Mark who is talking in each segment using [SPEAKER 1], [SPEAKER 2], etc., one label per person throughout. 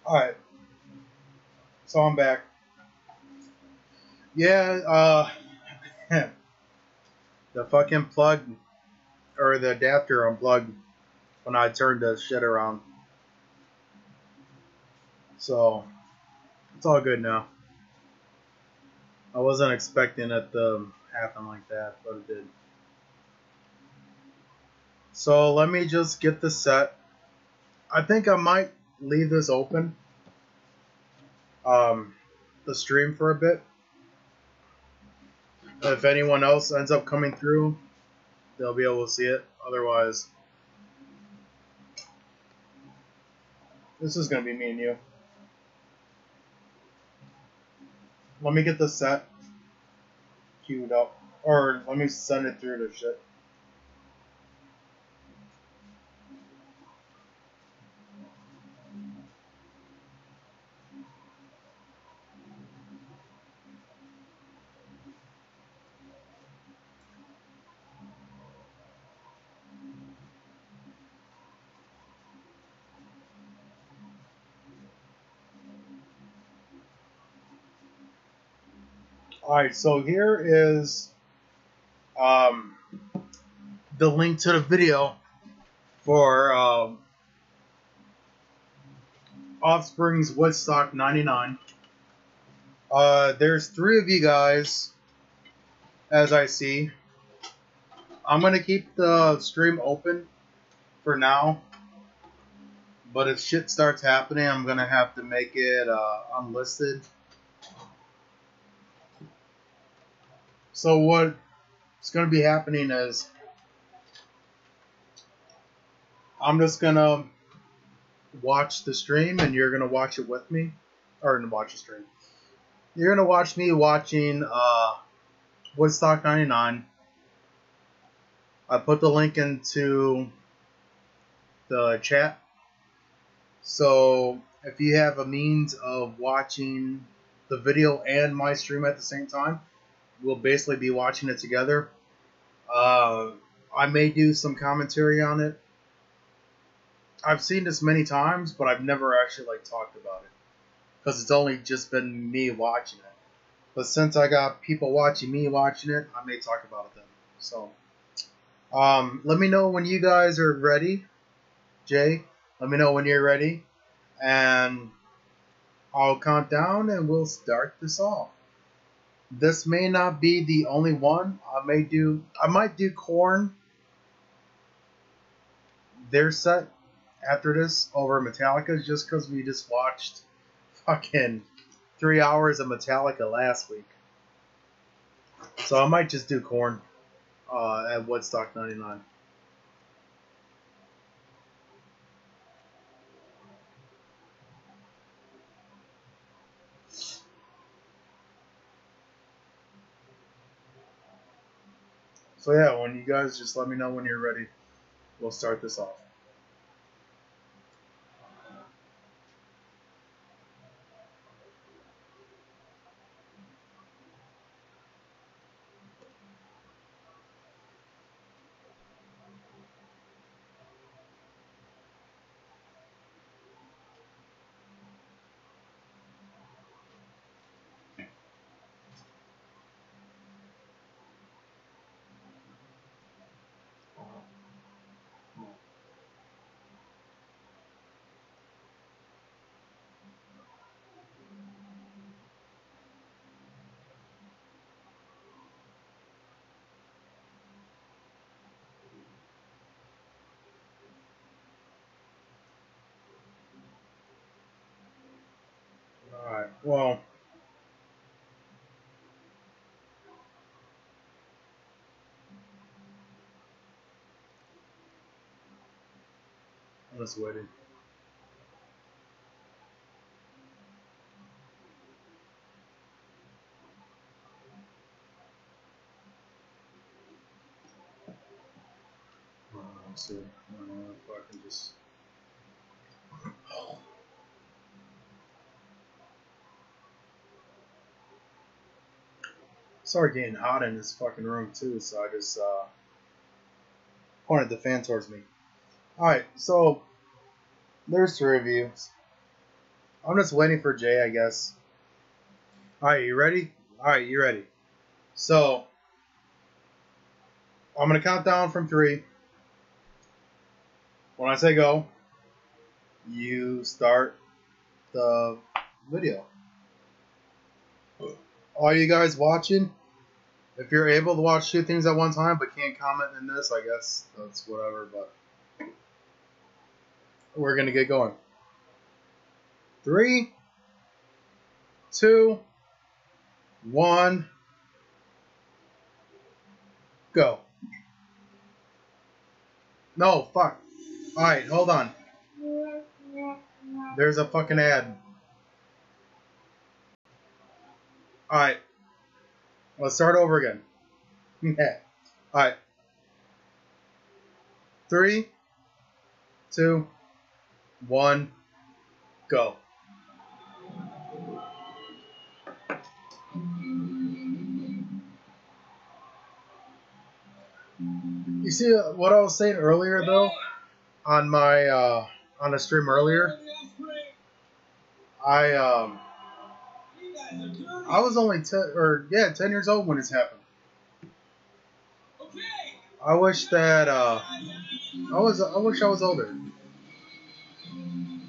[SPEAKER 1] Alright, so I'm back. Yeah, the fucking plug, or the adapter unplugged when I turned the shit around. So, it's all good now. I wasn't expecting it to happen like that, but it did. So, let me just get this set. I think I might leave this open, um, the stream for a bit. If anyone else ends up coming through, they'll be able to see it. Otherwise, this is going to be me and you. Let me get this set queued up. Or let me send it through to shit. Alright, so here is um, the link to the video for Offspring's Woodstock 99. There's 3 of you guys, as I see. I'm going to keep the stream open for now. But if shit starts happening, I'm going to have to make it unlisted. So what's going to be happening is I'm just going to watch the stream and you're going to watch it with me. Or watch the stream. You're going to watch me watching Woodstock 99. I put the link into the chat. So if you have a means of watching the video and my stream at the same time, we'll basically be watching it together. I may do some commentary on it. I've seen this many times, but I've never actually talked about it because it's only just been me watching it. But since I got people watching me watching it, I may talk about it then. So let me know when you guys are ready. Jay, let me know when you're ready, and I'll count down and we'll start this off. This may not be the only one. I might do Korn, their set after this over Metallica, just because we just watched fucking 3 hours of Metallica last week. So I might just do Korn at Woodstock 99. So yeah, when you guys just let me know when you're ready, we'll start this off. Alright, well, I'm just waiting. Let's see. If I can just. Started getting hot in this fucking room too, so I just pointed the fan towards me. Alright, so there's 3 reviews. I'm just waiting for Jay, I guess. Alright, you ready? Alright, you ready. So, I'm going to count down from 3. When I say go, you start the video. All you guys watching, if you're able to watch 2 things at one time but can't comment in this, I guess that's whatever, but we're going to get going. 3, 2, 1, go. No, fuck. Alright, hold on. There's a fucking ad. Alright. Let's start over again. Alright. 3, 2, 1, go. You see what I was saying earlier, though, on my on the stream earlier? I was only 10 years old when this happened. I wish that I wish I was older.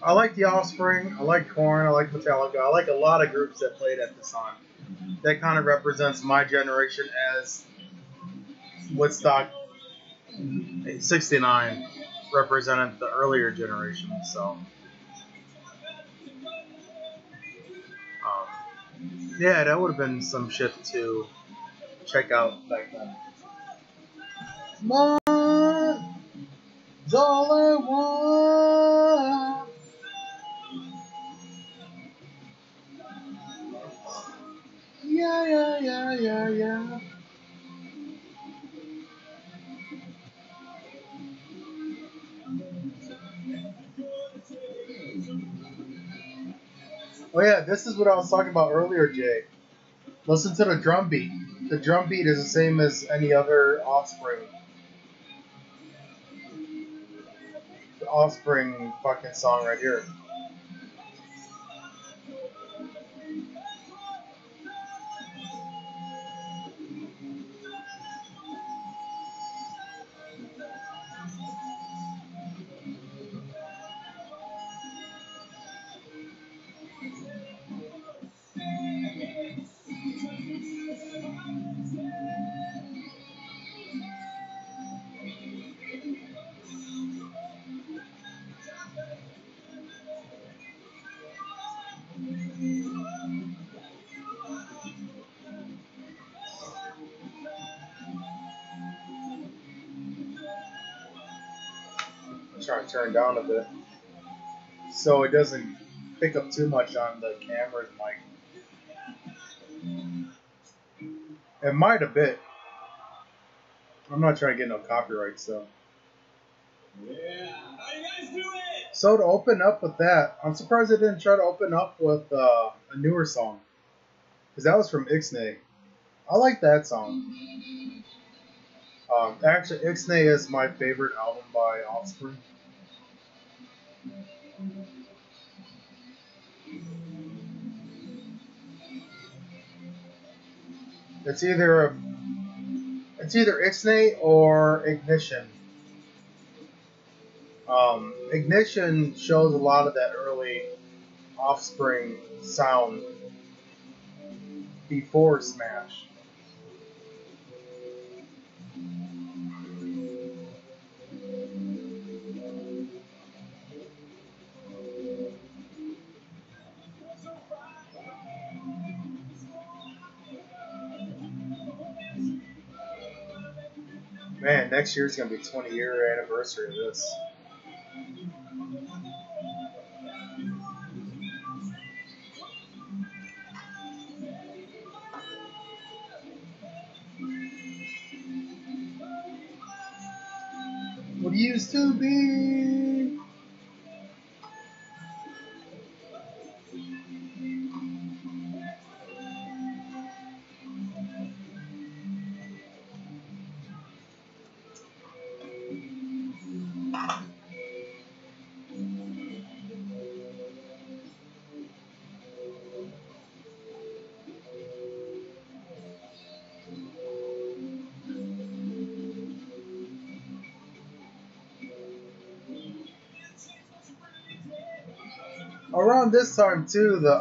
[SPEAKER 1] I like The Offspring, I like Korn, I like Metallica, I like a lot of groups that played at this time. That kind of represents my generation as Woodstock '69 represented the earlier generation. So, yeah, that would have been some shit to check out back then. More is all I want. Yeah. Oh yeah, this is what I was talking about earlier, Jay. Listen to the drum beat. The drum beat is the same as any other Offspring. The Offspring fucking song right here. I'm trying to turn down a bit so it doesn't pick up too much on the camera's mic. It might a bit. I'm not trying to get no copyright, so.
[SPEAKER 2] Yeah, how you guys doing?
[SPEAKER 1] So to open up with that, I'm surprised they didn't try to open up with a newer song, because that was from Ixnay. I like that song. Actually, Ixnay is my favorite album by Offspring. It's either Ixnay or Ignition. Ignition shows a lot of that early Offspring sound before Smash. Man, next year's gonna be 20-year anniversary of this. What used to be. Around this time too, the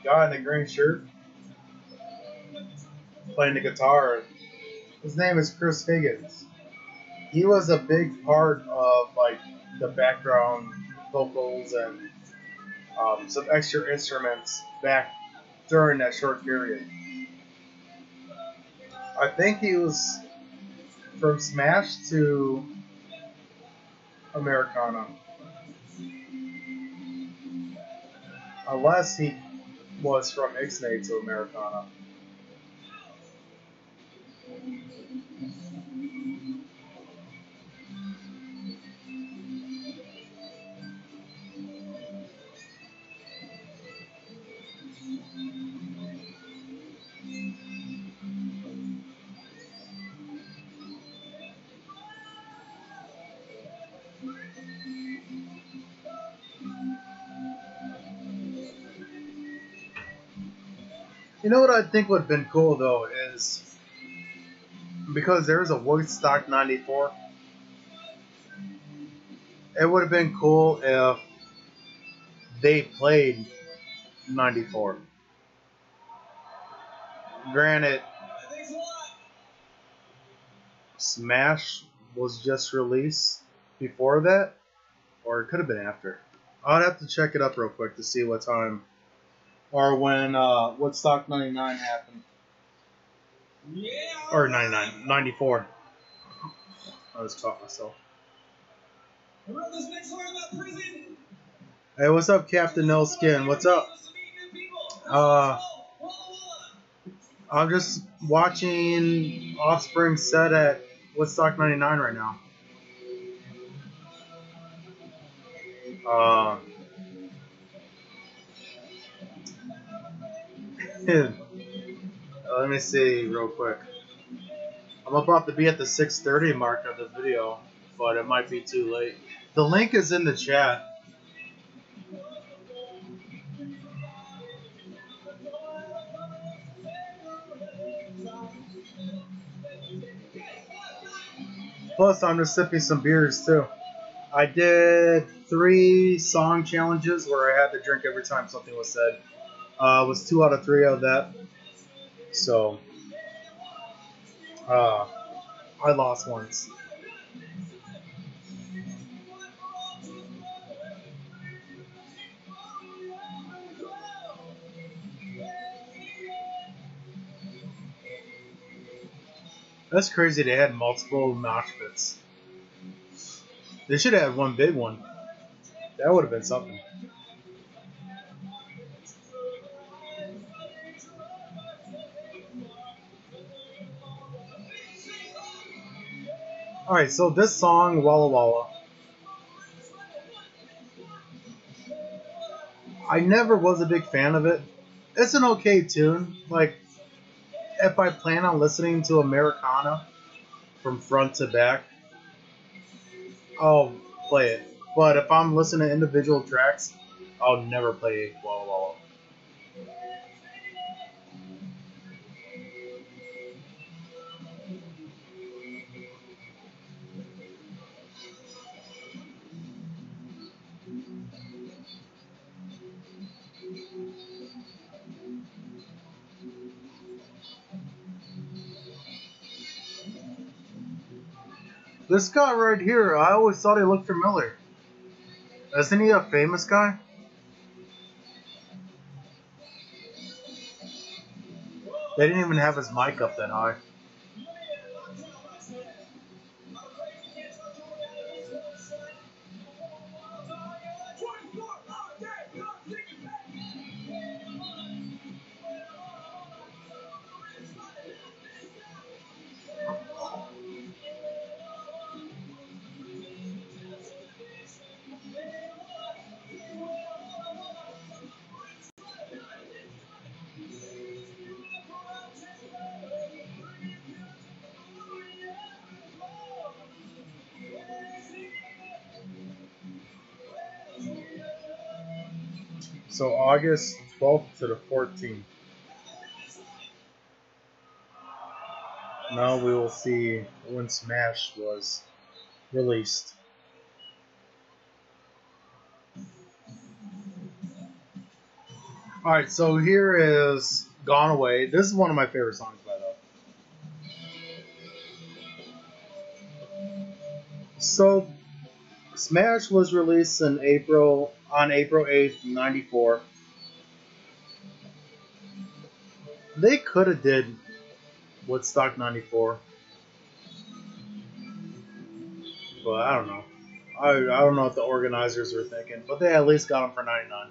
[SPEAKER 1] guy in the green shirt playing the guitar, his name is Chris Higgins. He was a big part of like the background vocals and some extra instruments back during that short period. I think he was from Smash to Americana, unless he was from Ixnay to Americana. You know what I think would have been cool though is because there's a Woodstock '94. It would have been cool if they played '94. Granted, Smash was just released before that, or it could have been after. I'd have to check it up real quick to see what time or when Woodstock '99 happened.
[SPEAKER 2] Yeah.
[SPEAKER 1] Or '99, '94. I just caught myself.
[SPEAKER 2] Remember this next one about prison?
[SPEAKER 1] Hey, what's up, Captain No Skin? What's up? I'm just watching Offspring set at Woodstock '99 right now. Let me see real quick. I'm about to be at the 6:30 mark of the video, but it might be too late. The link is in the chat. Plus, I'm just sipping some beers too. I did 3 song challenges where I had to drink every time something was said. It was 2 out of 3 of that. So, I lost once. That's crazy. They had multiple mosh pits. They should have had one big one. That would have been something. Alright, so this song, Walla Walla, I never was a big fan of it. It's an okay tune. Like, if I plan on listening to Americana from front to back, I'll play it. But if I'm listening to individual tracks, I'll never play Walla Walla. This guy right here, I always thought he looked familiar. Isn't he a famous guy? They didn't even have his mic up that high. So August 12th to the 14th. Now we will see when Smash was released. All right, so here is "Gone Away." This is one of my favorite songs by them. So Smash was released in April 8th, 94. They could have did Woodstock 94, but I don't know. I don't know what the organizers were thinking, but they at least got them for 99.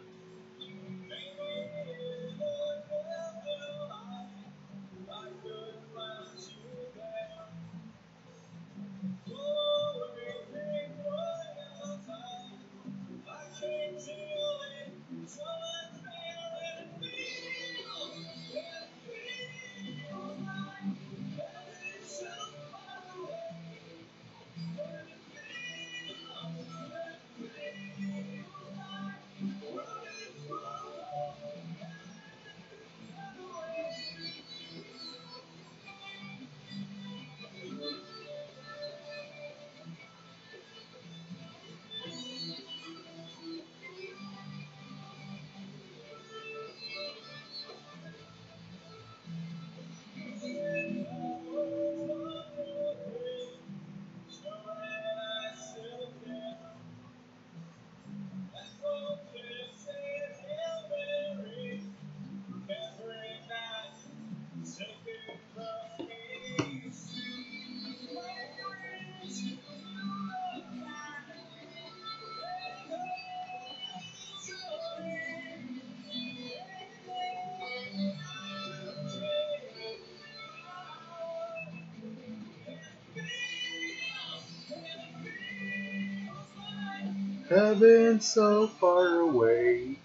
[SPEAKER 1] Heaven so far away.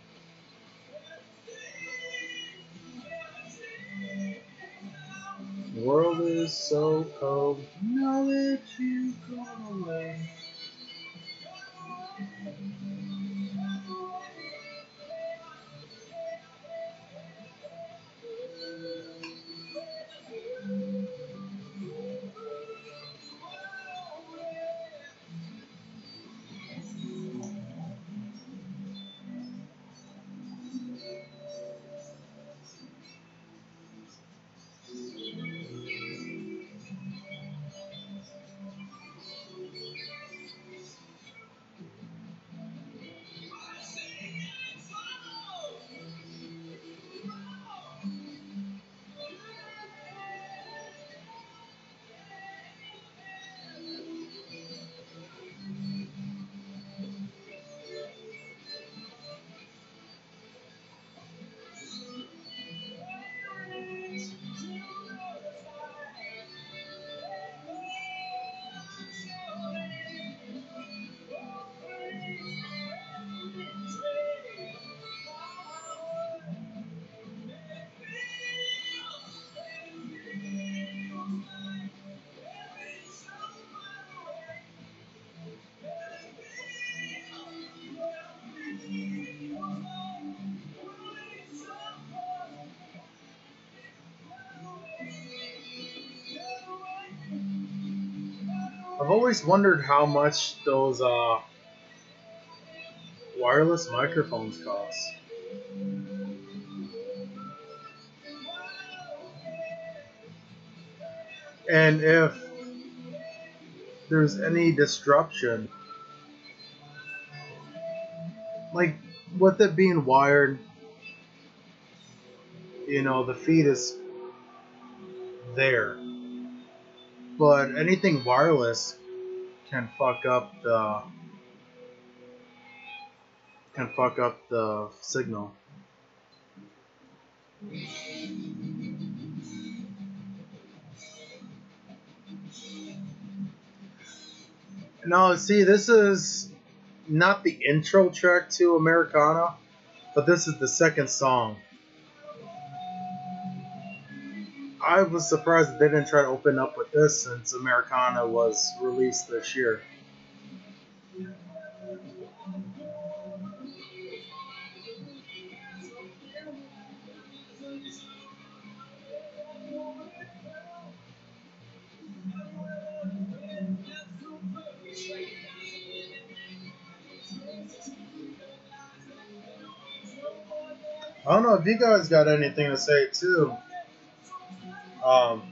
[SPEAKER 1] The world is so cold. Now that you've gone away. I've always wondered how much those wireless microphones cost. And if there's any disruption, like with it being wired, the feed is there. But anything wireless can fuck up the signal. Now, see, this is not the intro track to Americana, but this is the second song. I was surprised that they didn't try to open up with this since Americana was released this year. I don't know if you guys got anything to say too. Um,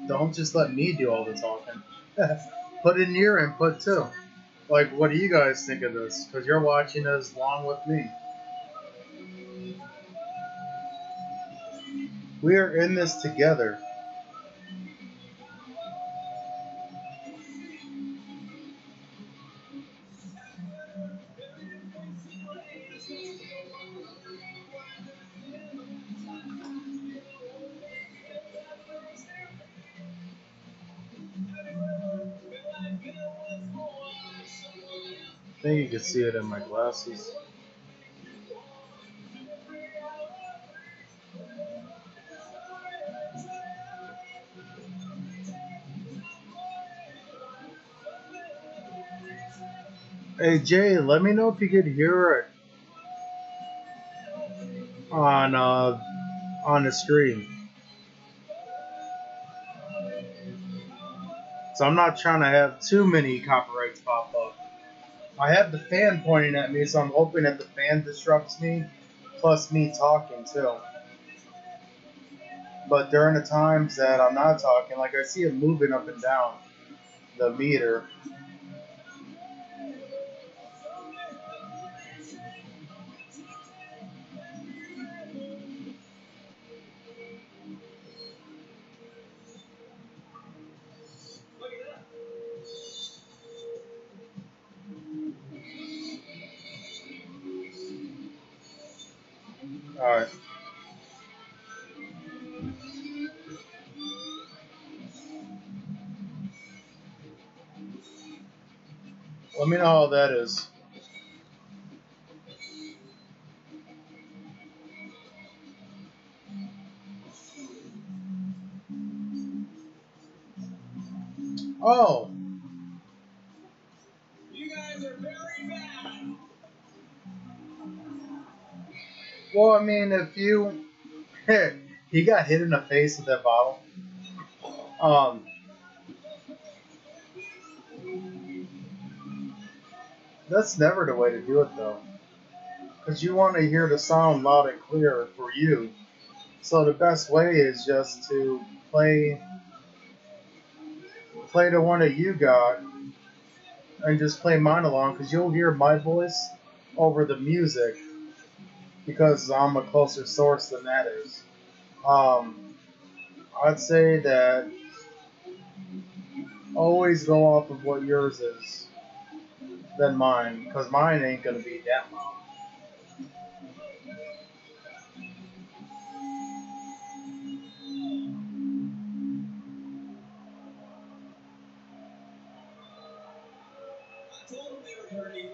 [SPEAKER 1] don't just let me do all the talking. Put in your input too. Like, what do you guys think of this? Because you're watching this along with me. We are in this together. I think you can see it in my glasses. Hey Jay, let me know if you could hear it on the stream. So I'm not trying to have too many copyrights pop up. I have the fan pointing at me, so I'm hoping that the fan disrupts me, plus me talking too. But during the times that I'm not talking, like I see it moving up and down the meter. Alright. Let me know how that is. Oh,
[SPEAKER 2] You guys are very bad.
[SPEAKER 1] well, I mean, if you he got hit in the face with that bottle. Um, that's never the way to do it though, because you want to hear the sound loud and clear for you. So the best way is just to play the one that you got and just play mine along, because you'll hear my voice over the music because I'm a closer source than that is. Um, I'd say that always go off of what yours is than mine, because mine ain't gonna be that loud.
[SPEAKER 2] I told them they were dirty.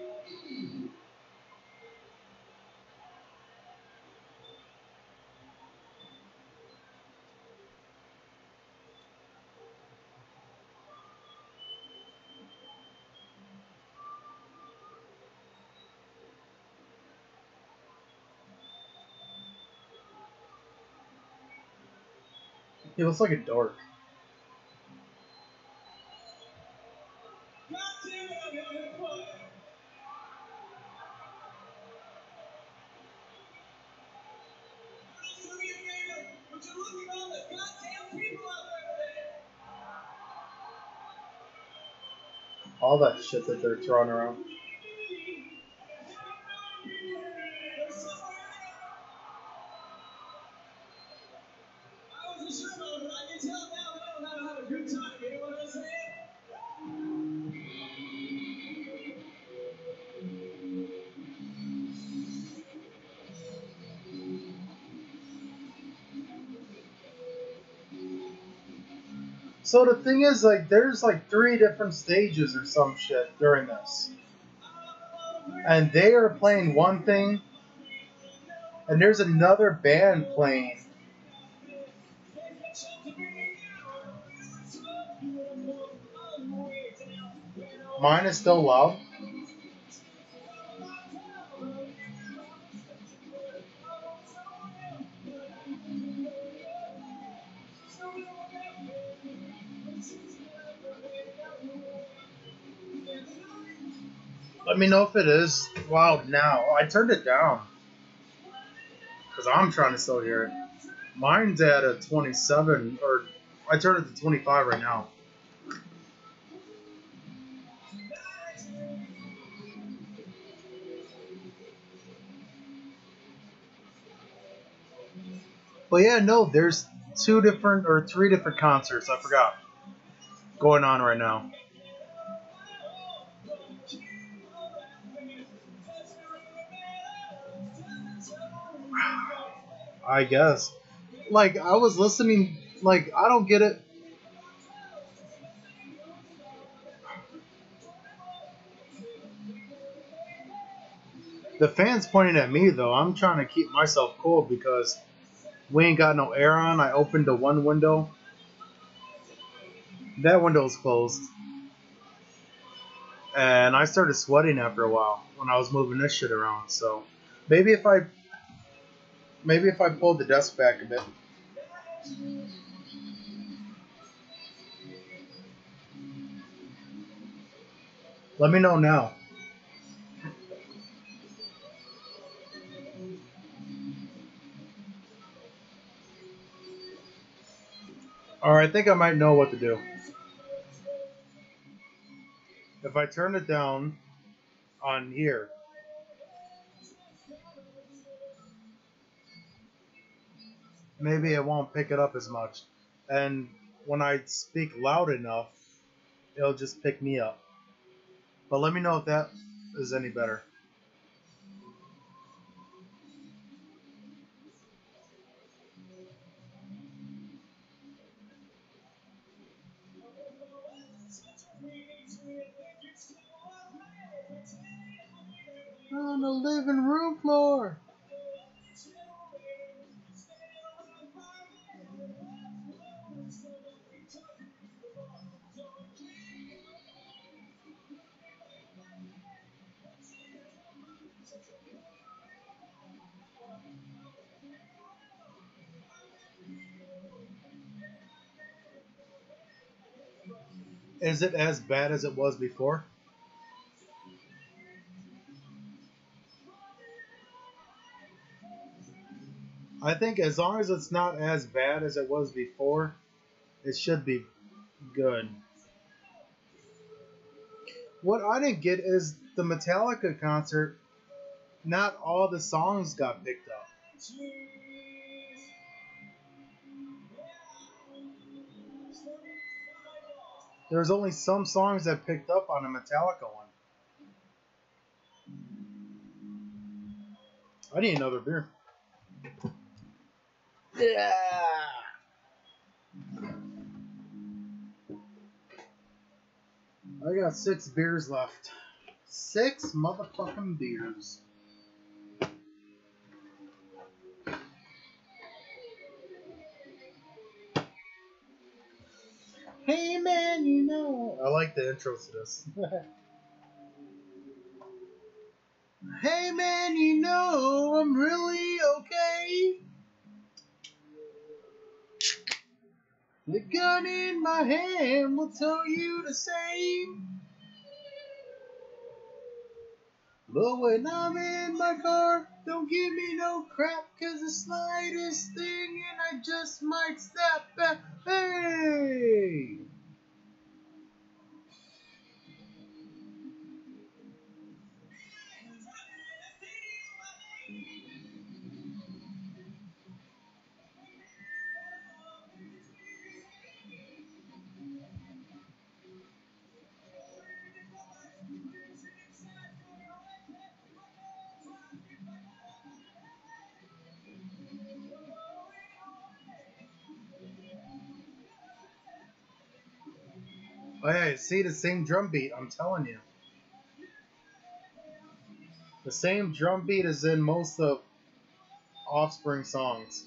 [SPEAKER 1] He looks like a dork.
[SPEAKER 2] God damn it, I'm having fun. Girls, do me a favor. Would you look at all the goddamn people out there today?
[SPEAKER 1] All that shit that they're throwing around.
[SPEAKER 2] There's somewhere I wasn't sure about it, but I can tell now they don't know how to have a good time. You know what I'm saying?
[SPEAKER 1] So the thing is, like, there's like 3 different stages or some shit during this. And they are playing one thing, and there's another band playing. Mine is still loud. Let me know if it is loud now. I turned it down. Because I'm trying to still hear it. Mine's at a 27, or I turned it to 25 right now. But yeah, no, there's 2 different or 3 different concerts, I forgot, going on right now. I guess. Like, I was listening, like, I don't get it. The fans pointing at me, though. I'm trying to keep myself cool because we ain't got no air on. I opened the one window. That window's closed. And I started sweating after a while when I was moving this shit around. So maybe if I pulled the desk back a bit. Let me know now. Alright, I think I might know what to do. If I turn it down on here, maybe it won't pick it up as much. And when I speak loud enough, it'll just pick me up. But let me know if that is any better. On the living room floor. Is it as bad as it was before? I think as long as it's not as bad as it was before, it should be good. What I didn't get is the Metallica concert, not all the songs got picked up. There's only some songs that picked up on a Metallica one. I need another beer. Yeah. I got 6 beers left. 6 motherfucking beers. Hey man, you know. I like the intros to this. Hey man, you know I'm really okay. The gun in my hand will tell you the same. But when I'm in my car, don't give me no crap, 'cause the slightest thing and I just might step back. Hey! Oh yeah, see the same drum beat, I'm telling you. The same drum beat is in most of Offspring songs.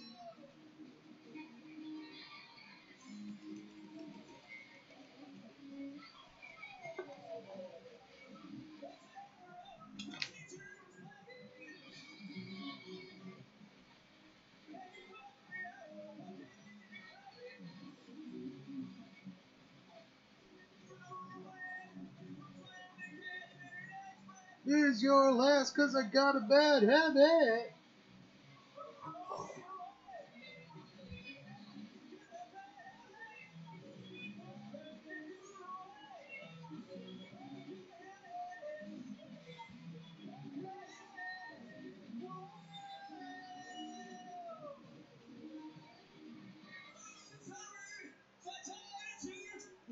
[SPEAKER 1] Here's your last 'cause I got a bad habit.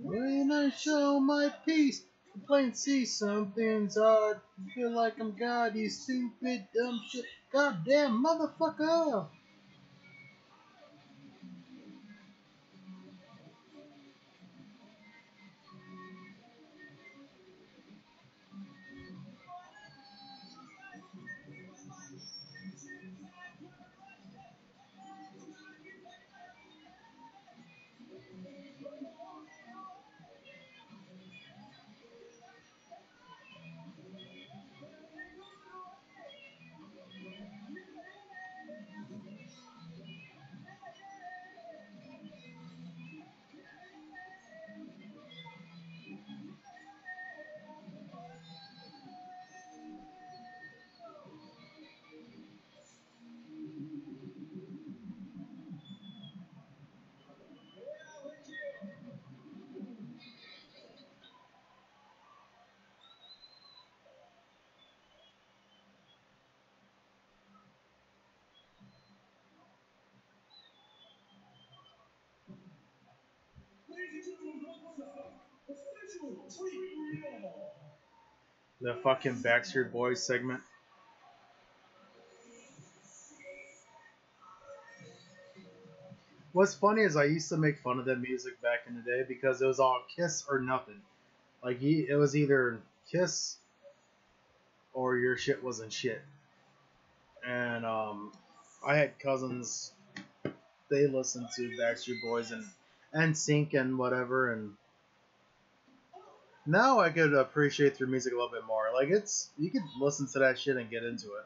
[SPEAKER 1] When I show my peace, complain, see something's odd. Feel like I'm God, you stupid, dumb shit. Goddamn motherfucker!
[SPEAKER 2] Ladies and gentlemen, Woodstock, official treat real.
[SPEAKER 1] The fucking Backstreet Boys segment. What's funny is I used to make fun of that music back in the day because it was all Kiss or nothing. Like it was either Kiss or your shit wasn't shit. And I had cousins. They listened to Backstreet Boys and Sync and whatever. And now I could appreciate their music a little bit more. Like you could listen to that shit and get into it.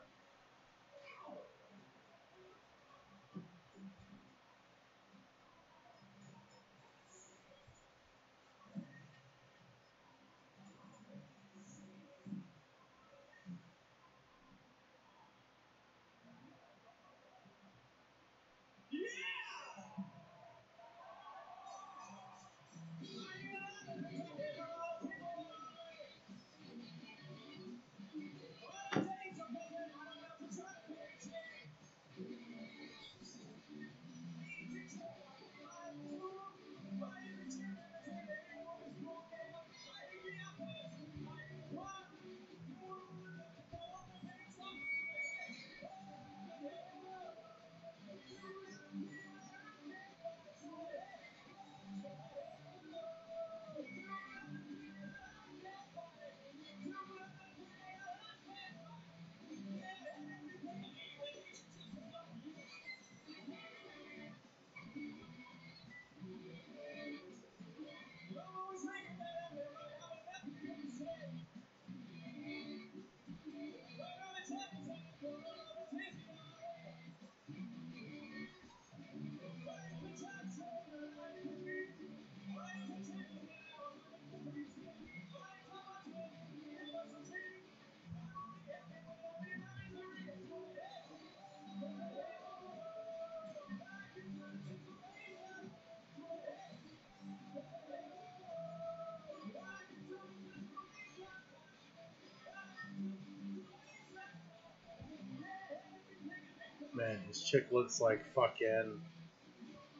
[SPEAKER 1] Man, this chick looks like fucking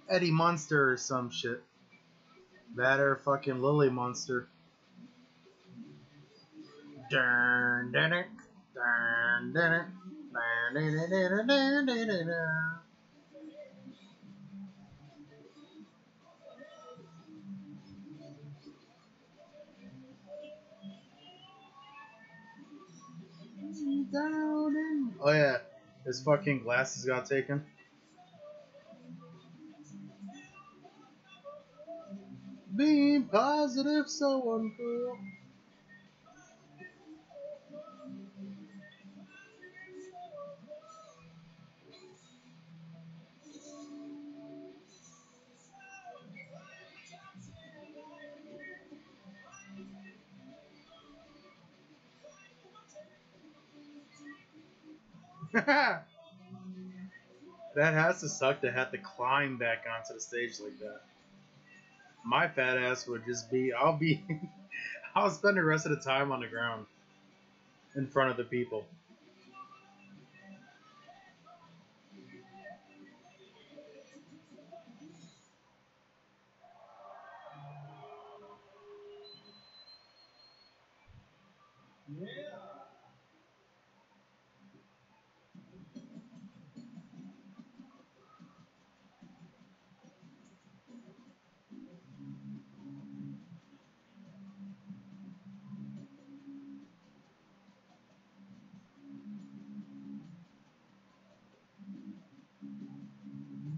[SPEAKER 1] Eddie Munster or some shit. That or fucking Lily Munster. Dun, dun, dun, dun, dun, dun, dun, dun, dun, dun, dun, dun. Oh yeah, his fucking glasses got taken. Being positive, so uncool. That has to suck to have to climb back onto the stage like that. My fat ass would just be, I'll spend the rest of the time on the ground in front of the people.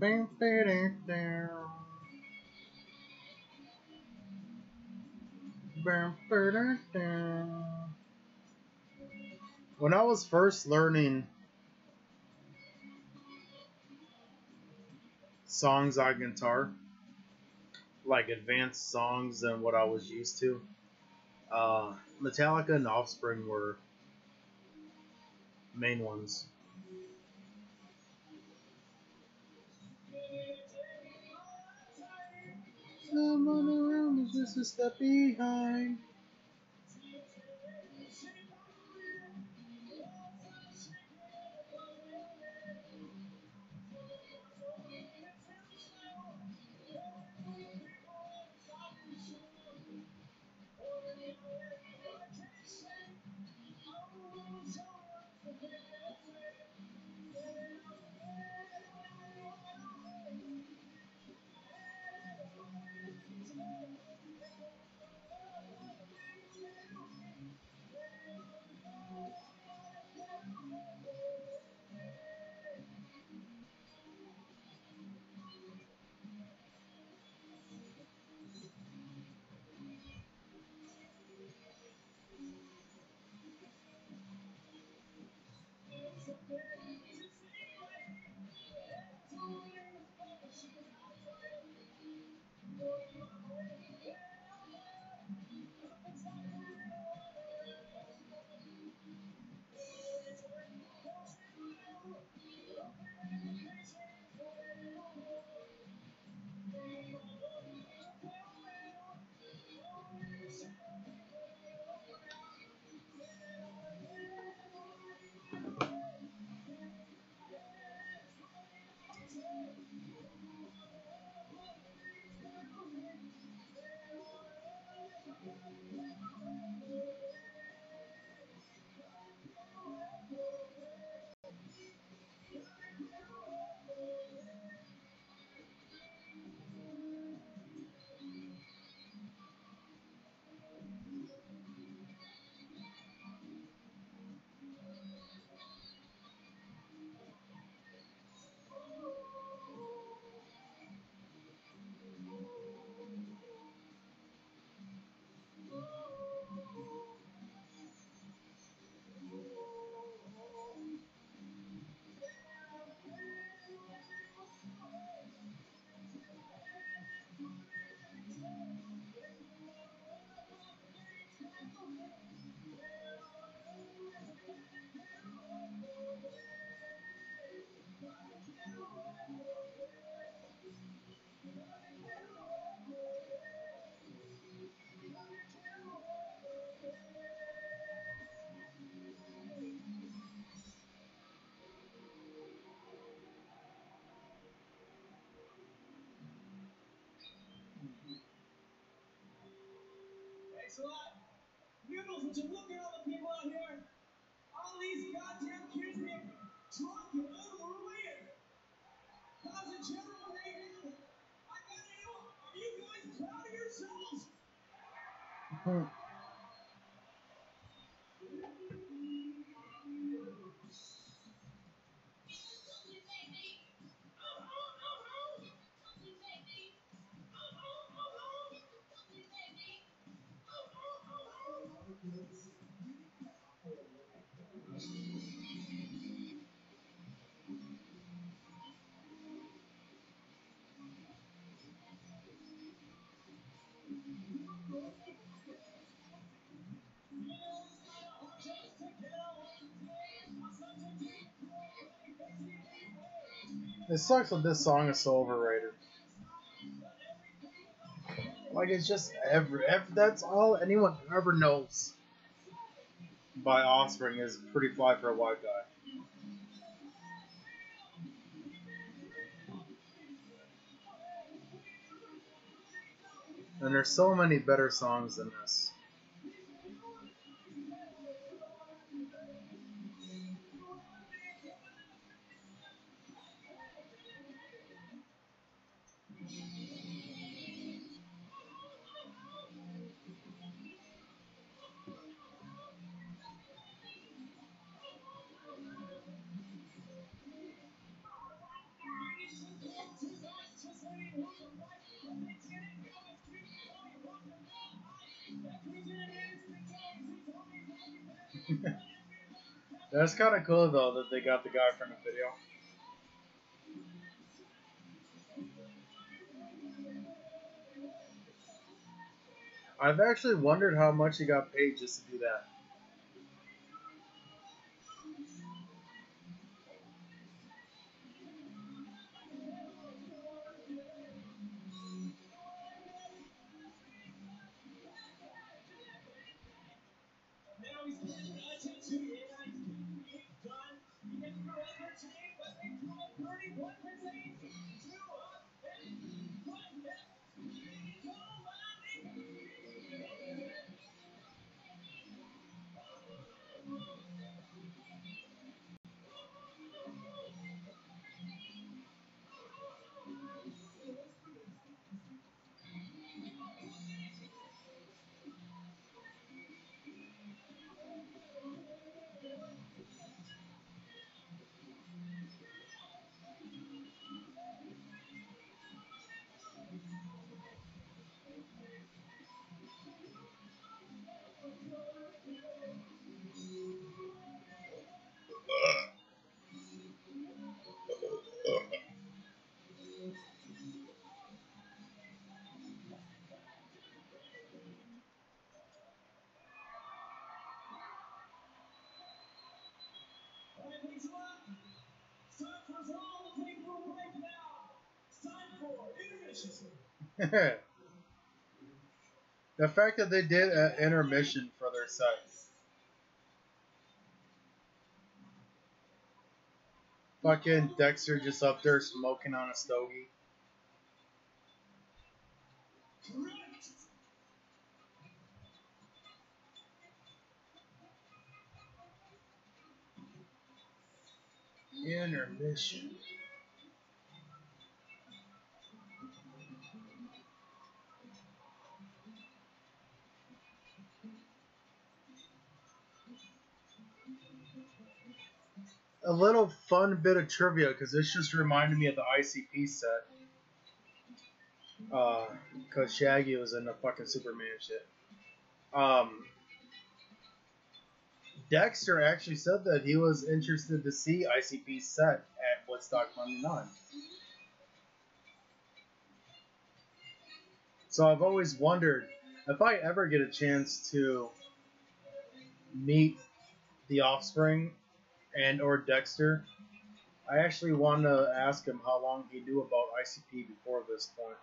[SPEAKER 1] When I was first learning songs on guitar, like advanced songs than what I was used to, Metallica and Offspring were main ones. Someone around is just a step behind.
[SPEAKER 2] Thanks a lot. Noodles, would you look at all the people out here? All these goddamn kids being drunk and unruly. How's the general day now? I gotta know, are you guys proud of yourselves?
[SPEAKER 1] It sucks that this song is so overrated. Like it's just every that's all anyone ever knows by Offspring is pretty fly for a white guy. And there's so many better songs than this. That's kind of cool though that they got the guy from the video. I've actually wondered how much he got paid just to do that.
[SPEAKER 2] Now he's paying attention to the AI he's done. He gets the record change, but they do a 31%. Two up, and one left. He's all all right, ladies and gentlemen, it's time for us all to take a little break now. It's time for intermission.
[SPEAKER 1] The fact that they did an intermission for their set. Fucking Dexter just up there smoking on a stogie. Intermission. A little fun bit of trivia because this just reminded me of the ICP set. Because Shaggy was in the fucking Superman shit. Dexter actually said that he was interested to see ICP's set at Woodstock 99. So I've always wondered if I ever get a chance to meet the Offspring and or Dexter, I actually want to ask him how long he knew about ICP before this point.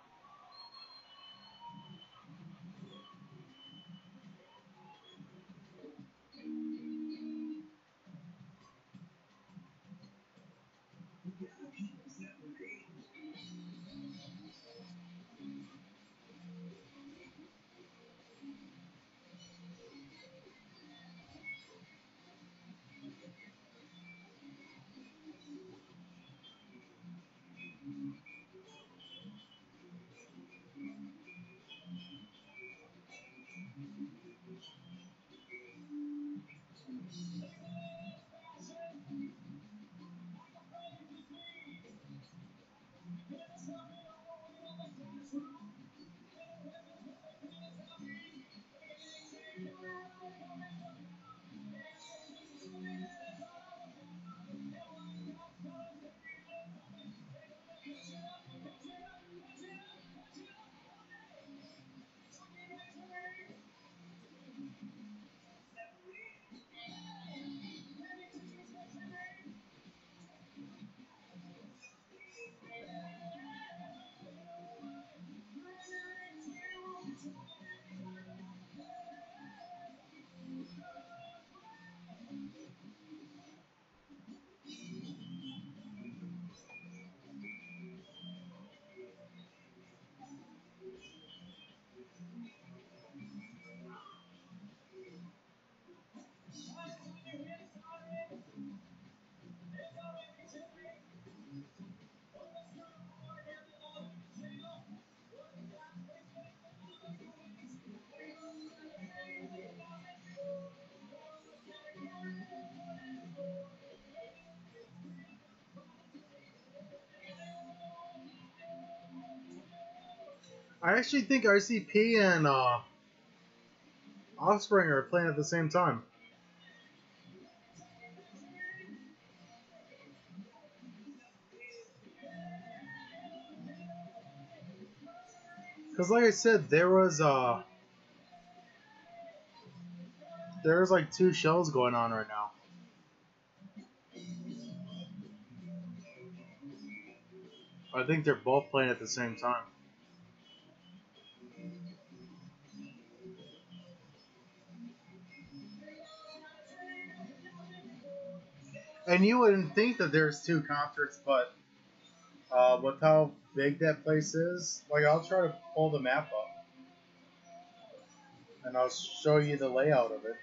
[SPEAKER 1] I actually think ICP and Offspring are playing at the same time. like I said, there's like two shows going on right now. I think they're both playing at the same time. And you wouldn't think that there's two concerts, but with how big that place is, like I'll try to pull the map up and I'll show you the layout of it.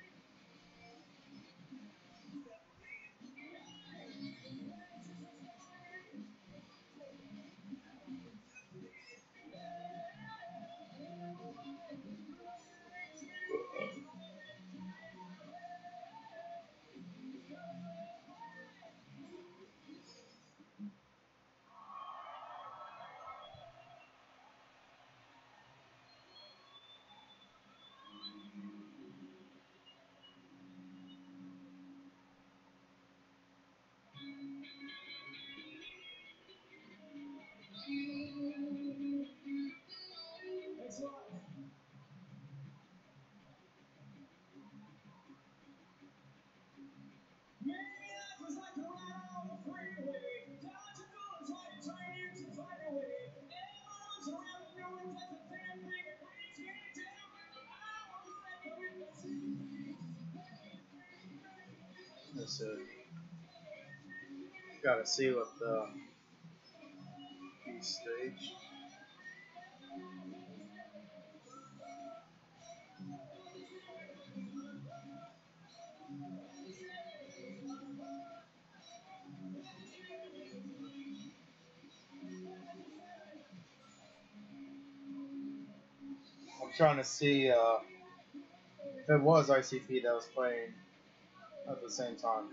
[SPEAKER 2] That's right. Maniac was like a ride on the freeway. Dodging bullets while you're trying to fight away. Everyone's around and no one does a damn thing. It brings me down. I was like a
[SPEAKER 1] Let's gotta see what the stage. I'm trying to see if it was ICP that was playing at the same time.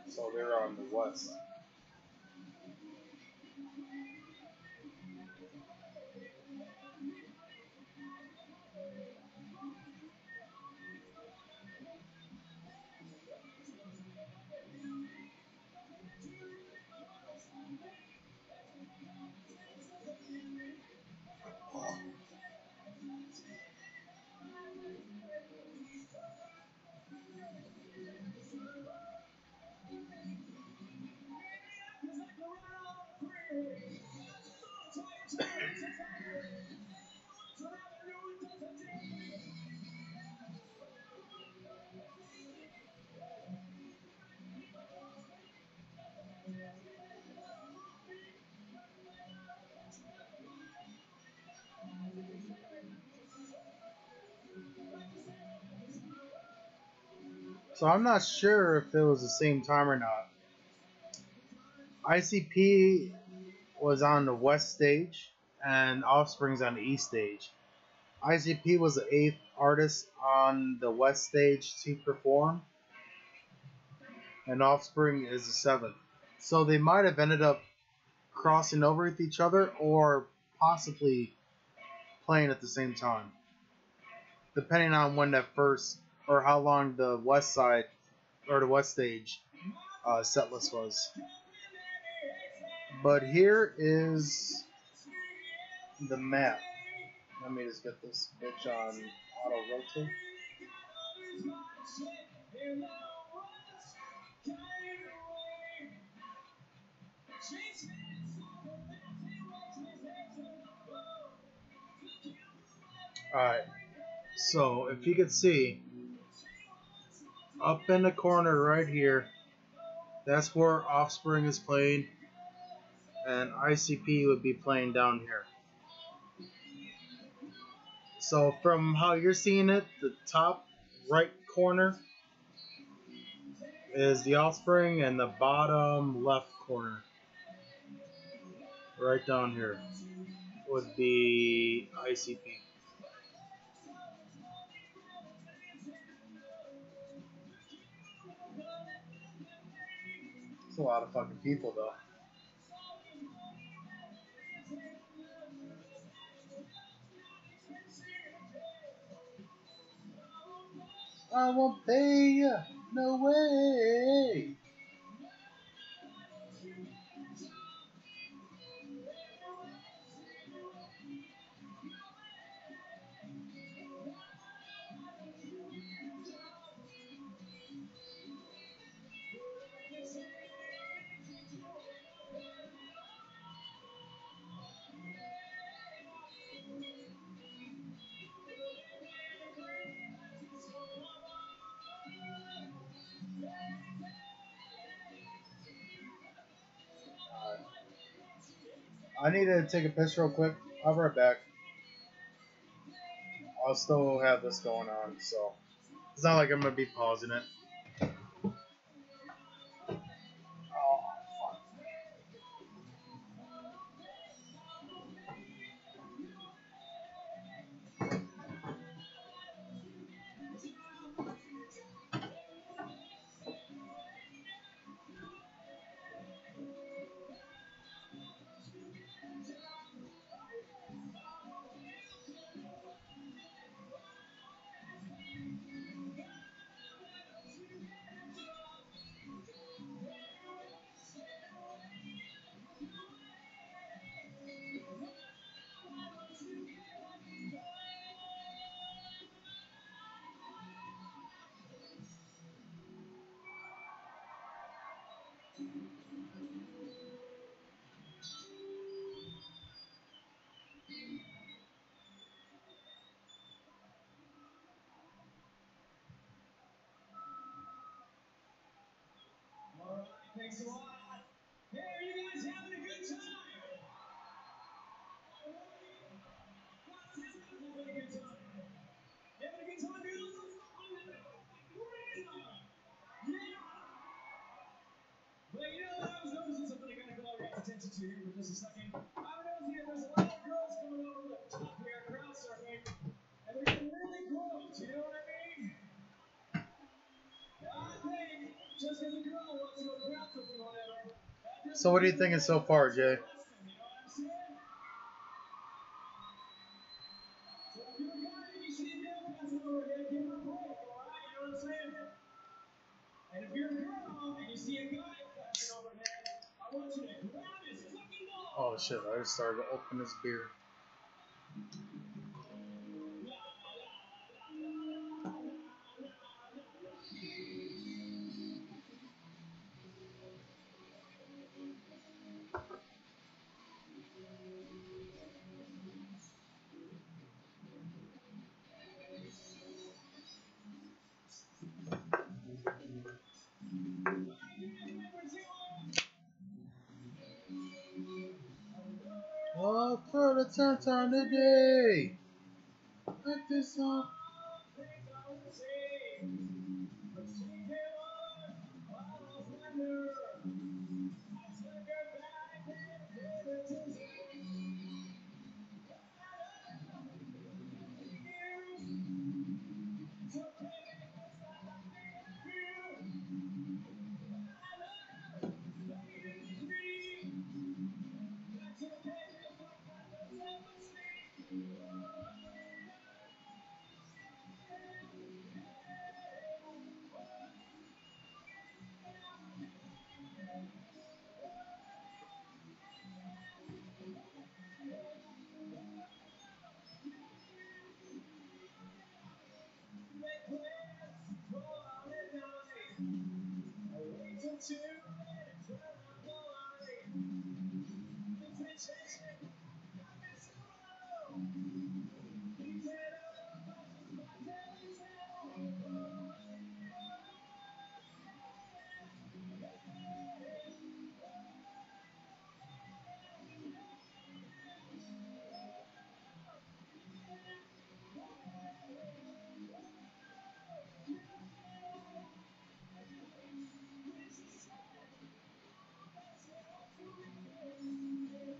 [SPEAKER 1] So they're on the west. So I'm not sure if it was the same time or not. ICP was on the west stage and Offspring's on the east stage. ICP was the eighth artist on the west stage to perform, and Offspring is the seventh. So they might have ended up crossing over with each other or possibly playing at the same time, depending on when that first or how long the west side or the west stage set list was. But here is the map. Let me just get this bitch on auto rotate. Alright, so if you could see, up in the corner right here, that's where Offspring is playing, and ICP would be playing down here. So from how you're seeing it, the top right corner is the Offspring, and the bottom left corner, right down here, would be ICP. It's a lot of fucking people, though. I won't pay you. No way. I need to take a piss real quick. I'll be right back. I'll still have this going on, so it's not like I'm gonna be pausing it.
[SPEAKER 2] Alright, thanks a lot. Hey, are you guys having a good time? Alright. Guys, having a good time. Having a good time, dudes? Yeah! But you know, I was noticing something I gotta call your attention to here for just a second. I'm noticing that there's a lot of girls coming over the top here, crowd surfing, and they're getting really close, you know what I mean? I think just because a girl wants to go crowd surfing or whatever,
[SPEAKER 1] So, what are you thinking so far, Jay?
[SPEAKER 2] you know what I'm saying? So if you're a guy and you see a girl passing over here, give her a break, alright? You know what I'm saying? And if you're a girl and you see a guy passing over there, I want you to grab his fucking ball.
[SPEAKER 1] Oh shit! I just started to open this beer. Oh, for the 10th time today. Like this song.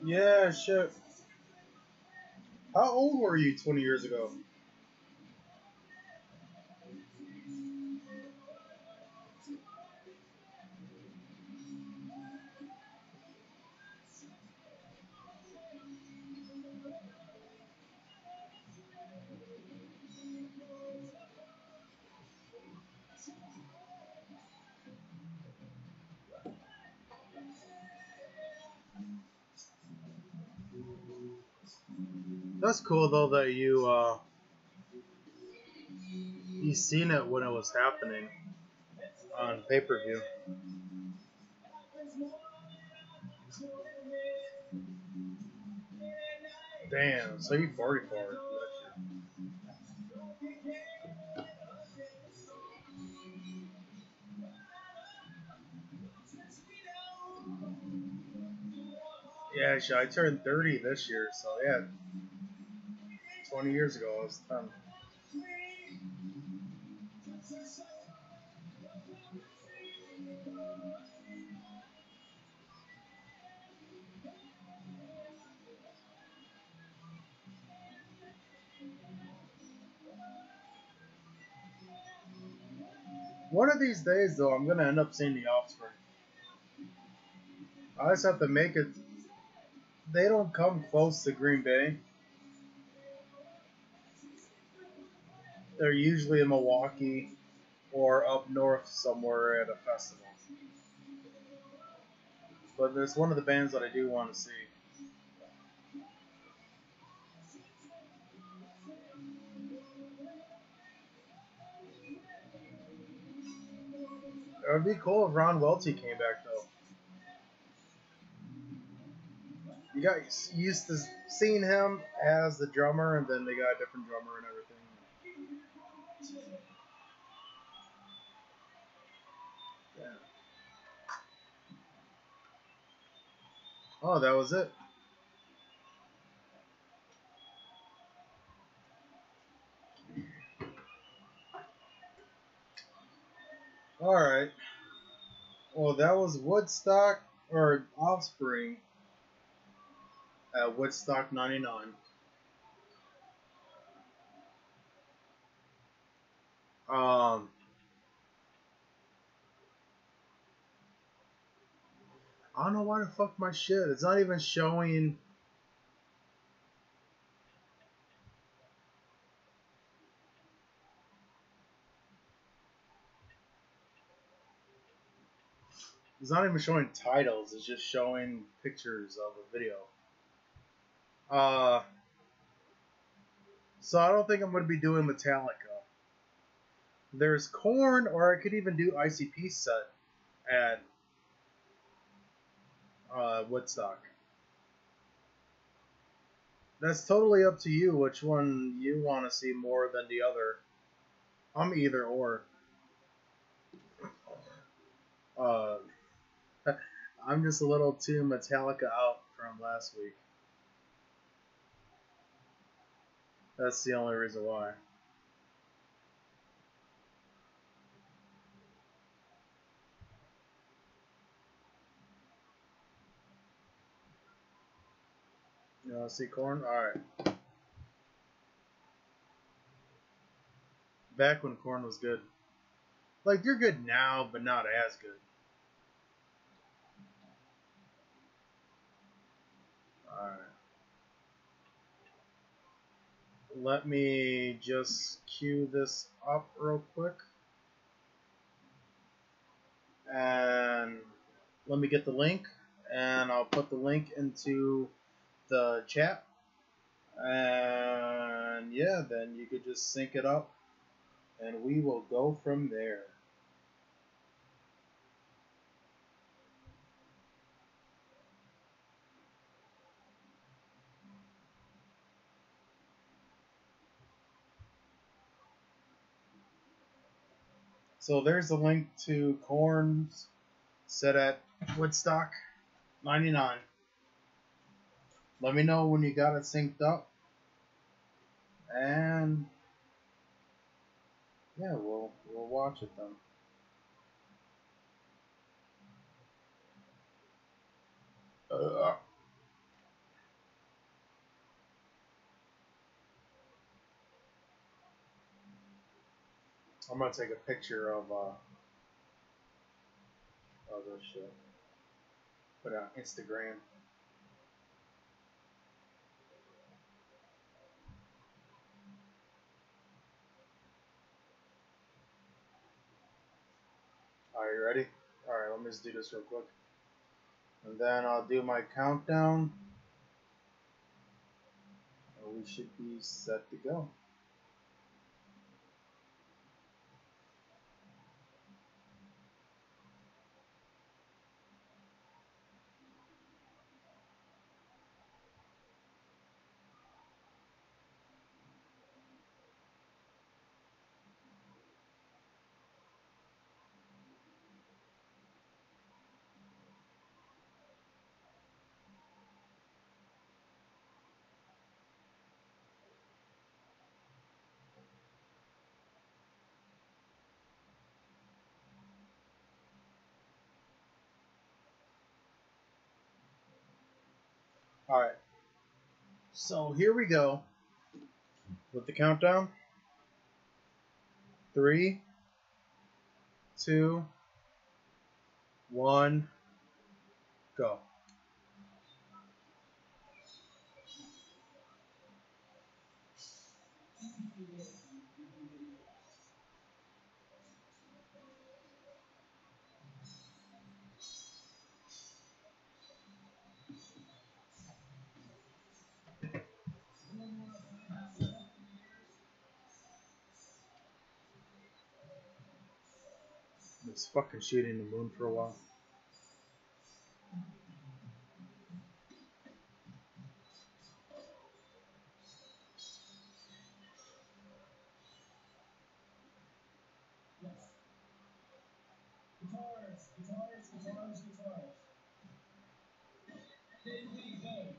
[SPEAKER 1] Yeah, shit. How old were you 20 years ago? That's cool though that you seen it when it was happening on pay-per-view. Damn, so you 44 that year. Yeah, shit, I turned 30 this year, so yeah, 20 years ago I was 10. One of these days, though, I'm gonna end up seeing The Offspring. I just have to make it. They don't come close to Green Bay. They're usually in Milwaukee or up north somewhere at a festival. But there's one of the bands that I do want to see. It would be cool if Ron Welty came back, though. You got used to seeing him as the drummer, and then they got a different drummer and everything. Yeah. Oh, that was it. Alright. Well, that was Woodstock, or Offspring, at Woodstock 99. Um, I don't know why the fuck my shit. It's not even showing. It's not even showing titles. It's just showing pictures of a video. Uh, so I don't think I'm going to be doing Metallica. There's Korn, or I could even do ICP set at Woodstock. That's totally up to you which one you want to see more than the other. I'm either or. Uh, I'm just a little too Metallica out from last week. That's the only reason why. You want to see Korn? Alright. Back when Korn was good. Like, they're good now, but not as good. Alright. Let me just cue this up real quick. And let me get the link. And I'll put the link into the chat. And yeah, then you could just sync it up. And we will go from there. So there's the link to Korn's set at Woodstock 99. Let me know when you got it synced up. And yeah, we'll watch it then. I'm gonna take a picture of this shit. Put it on Instagram. Are you ready? Alright, let me just do this real quick. And then I'll do my countdown. we should be set to go. Alright, so here we go with the countdown. 3, 2, 1, go. It's fucking shooting the moon for a while.
[SPEAKER 2] Yes. Guitars, guitars, guitars, guitars. Dave Lee, go.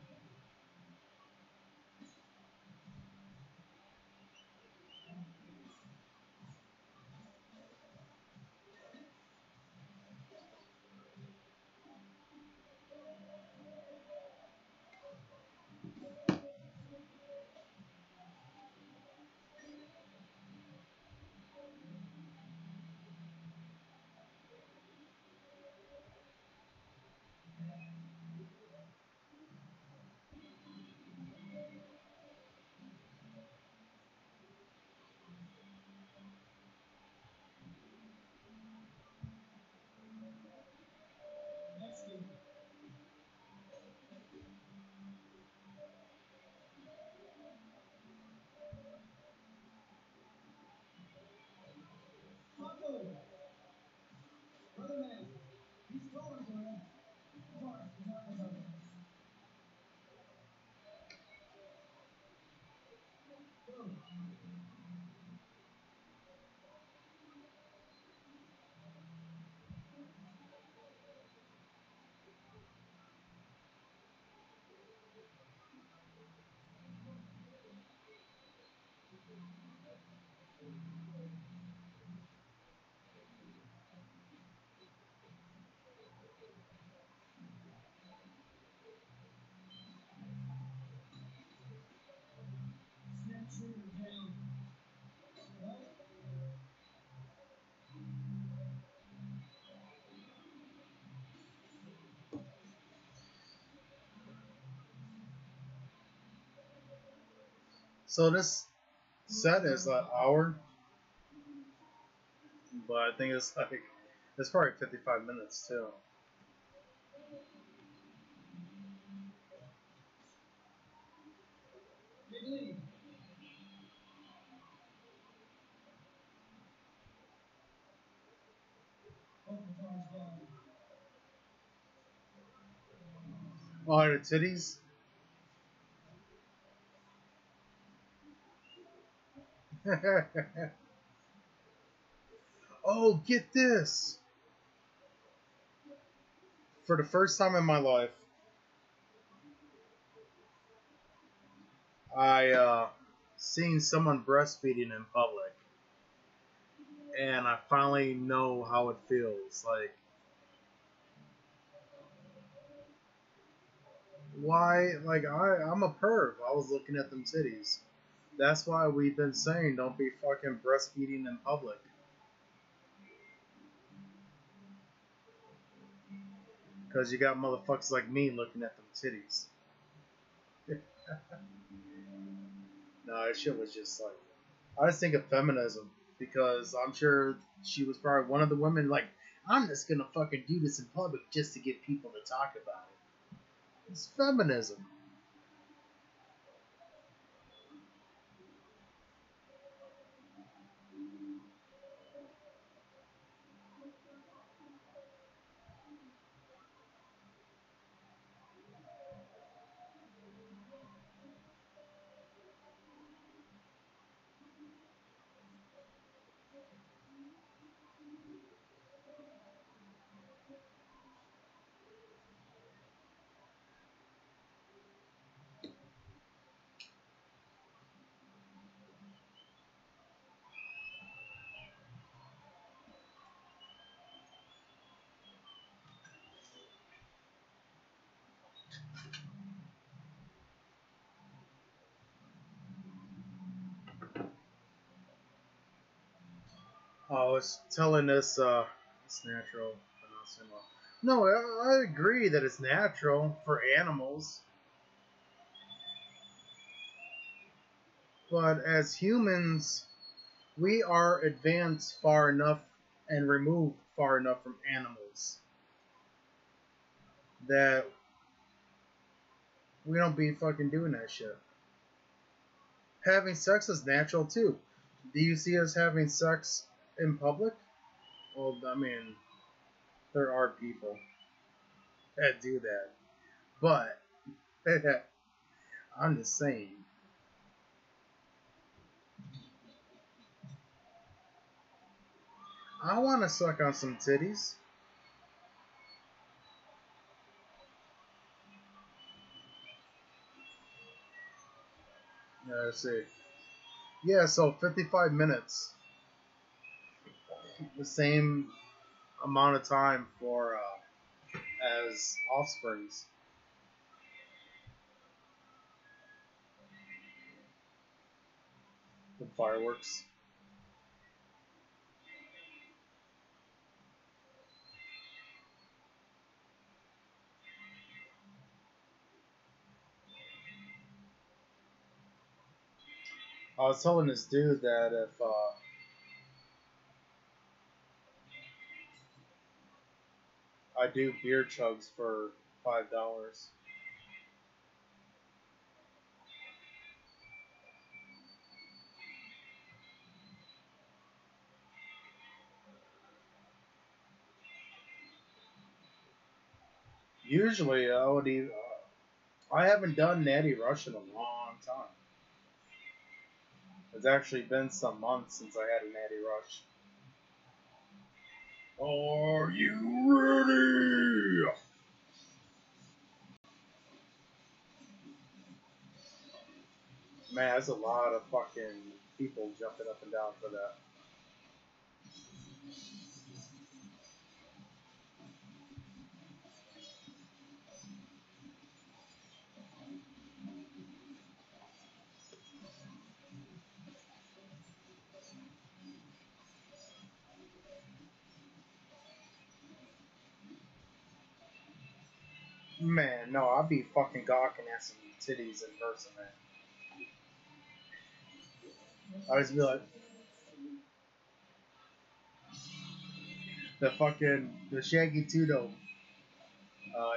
[SPEAKER 2] Next game. Paco. Brother man. He's calling for you. Guitars, guitar, guitar. Go. Snap shooter down. Well,
[SPEAKER 1] So this set is an hour, but I think it's probably 55 minutes too.
[SPEAKER 2] Big Lee. Both guitars down.
[SPEAKER 1] Oh, the titties. Oh, get this! For the first time in my life, I seen someone breastfeeding in public, and I finally know how it feels. Like, why? Like, I'm a perv. I was looking at them titties. That's why we've been saying don't be fucking breastfeeding in public. Because you got motherfuckers like me looking at them titties. No, that shit was just like, I just think of feminism because I'm sure she was probably one of the women like, I'm just gonna fucking do this in public just to get people to talk about it. It's feminism. I was telling this, it's natural. No, I agree that it's natural for animals. But as humans, we are advanced far enough and removed far enough from animals that we don't be fucking doing that shit. Having sex is natural too. Do you see us having sex in public? Well, I mean, there are people that do that. But, I'm just saying. I want to suck on some titties. Let's see. Yeah, so 55 minutes. The same amount of time for as offsprings. The fireworks. I was telling this dude that if I do beer chugs for $5. Usually I would even. I haven't done Natty Rush in a long time. It's actually been some months since I had a Natty Rush. Are you ready? Man, that's a lot of fucking people jumping up and down for that. Man, no, I'd be fucking gawking at some titties in person, man. I'd just be like, the Shaggy Tudo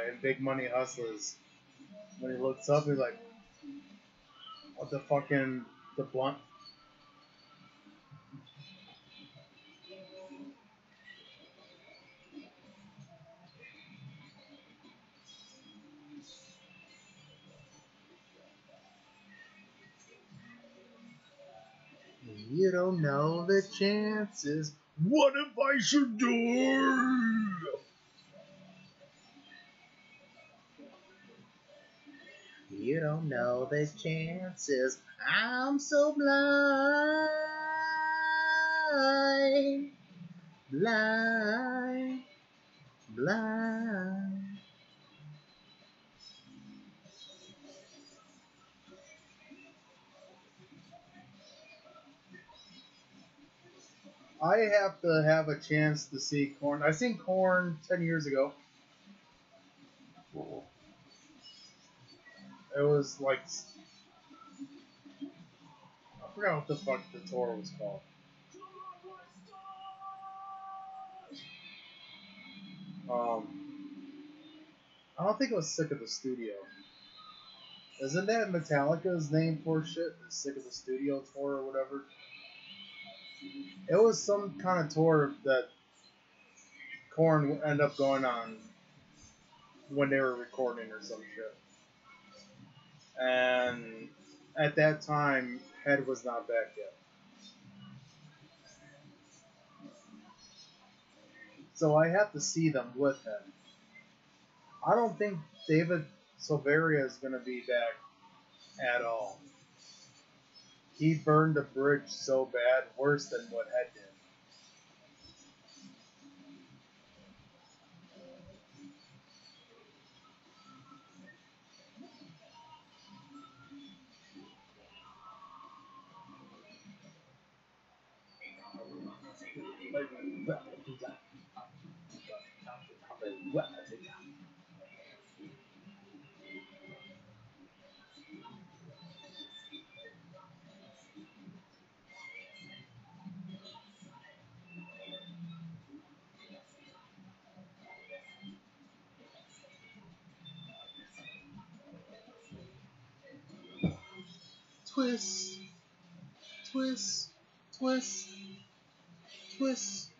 [SPEAKER 1] in Big Money Hustlers. When he looks up, he's like, what the blunt. You don't know the chances. What if I should die? You don't know the chances. I'm so blind, blind, blind. I have to have a chance to see Corn. I seen Corn 10 years ago. It was like, I forgot what the fuck the tour was called. I don't think it was Sick of the Studio. Isn't that Metallica's name for shit? The Sick of the Studio tour or whatever? It was some kind of tour that Korn ended up going on when they were recording or some shit. And at that time, Head was not back yet. So I have to see them with him. I don't think David Silveria is going to be back at all. He burned the bridge so bad, worse than what Head did. Twist, twist, twist, twist.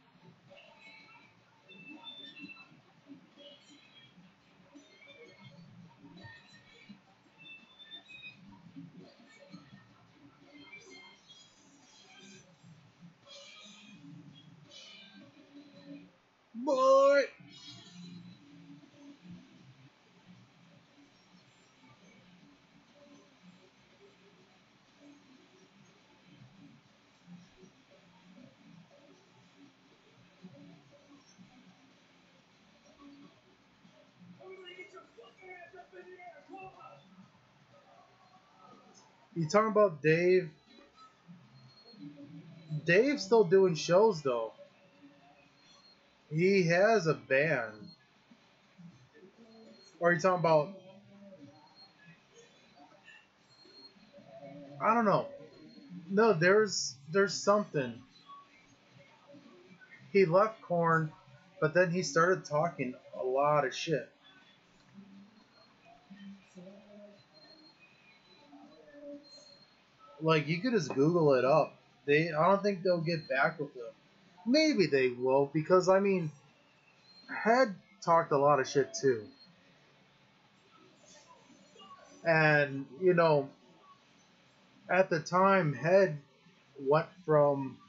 [SPEAKER 1] Boy!
[SPEAKER 2] Everybody get your fucking ass up in the air. Come on.
[SPEAKER 1] You talking about Dave? Dave's still doing shows though. He has a band. Or are you talking about? I don't know. No, there's something. He left Korn, but then he started talking a lot of shit. Like you could just Google it up. I don't think they'll get back with him. Maybe they will because I mean, Head talked a lot of shit too, and you know, at the time, Head went from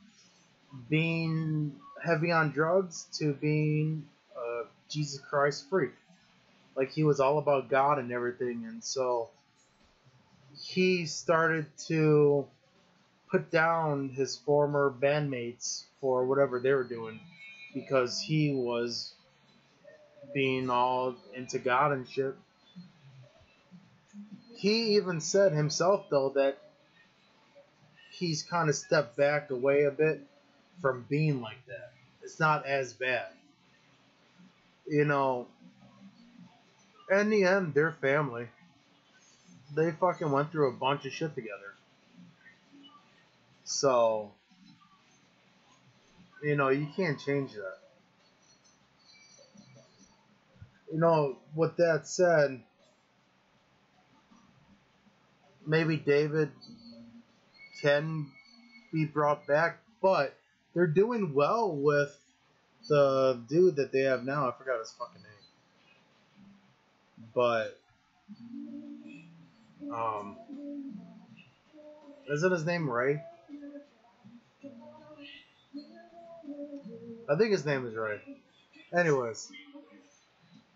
[SPEAKER 1] being heavy on drugs to being a Jesus Christ freak. Like he was all about God and everything, and so he started to put down his former bandmates for whatever they were doing because he was being all into God and shit. He even said himself though that he's kind of stepped back away a bit from being like that. It's not as bad. You know, in the end, they're family. They fucking went through a bunch of shit together. So, you know, you can't change that. You know, with that said, maybe David can be brought back, but they're doing well with the dude that they have now. I forgot his fucking name. But, isn't his name Ray? I think his name is Ray. Anyways,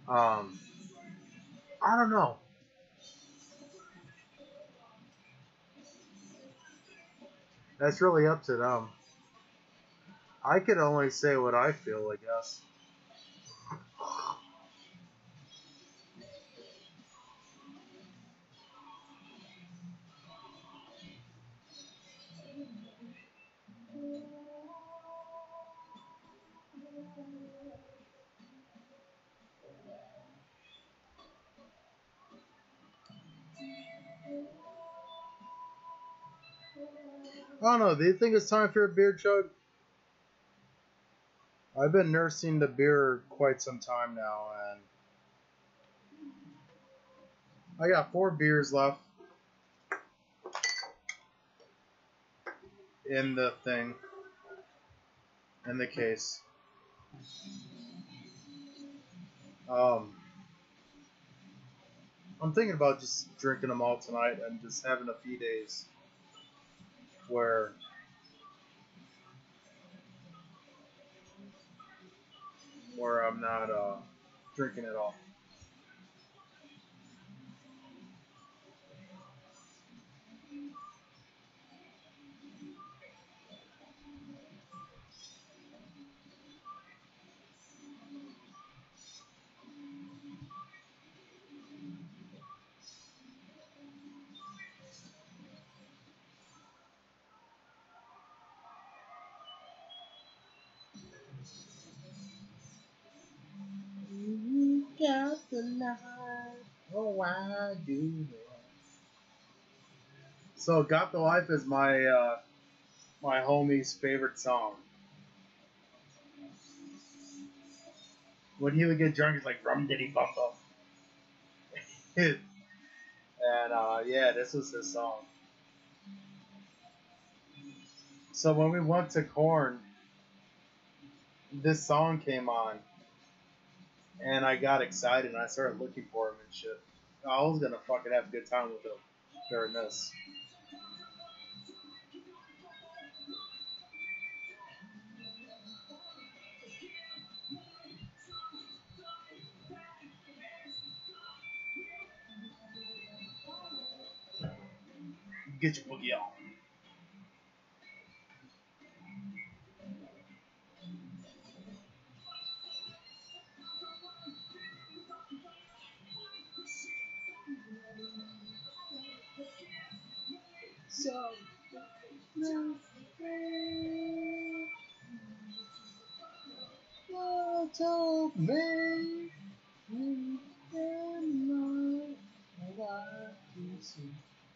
[SPEAKER 1] I don't know. That's really up to them. I could only say what I feel, I guess. I don't know. Do you think it's time for a beer chug? I've been nursing the beer quite some time now, and I got 4 beers left in the thing, in the case. Um, I'm thinking about just drinking them all tonight and just having a few days where I'm not drinking at all. the light. Oh, I do. So, "Got the Life" is my homie's favorite song. When he would get drunk, he's like, "Rum diddy bum bum." And yeah, this was his song. So when we went to Corn, this song came on, and I got excited, and I started looking for him and shit. I was gonna fucking have a good time with him during this. Get your boogie on. So, what told me you cannot what to see.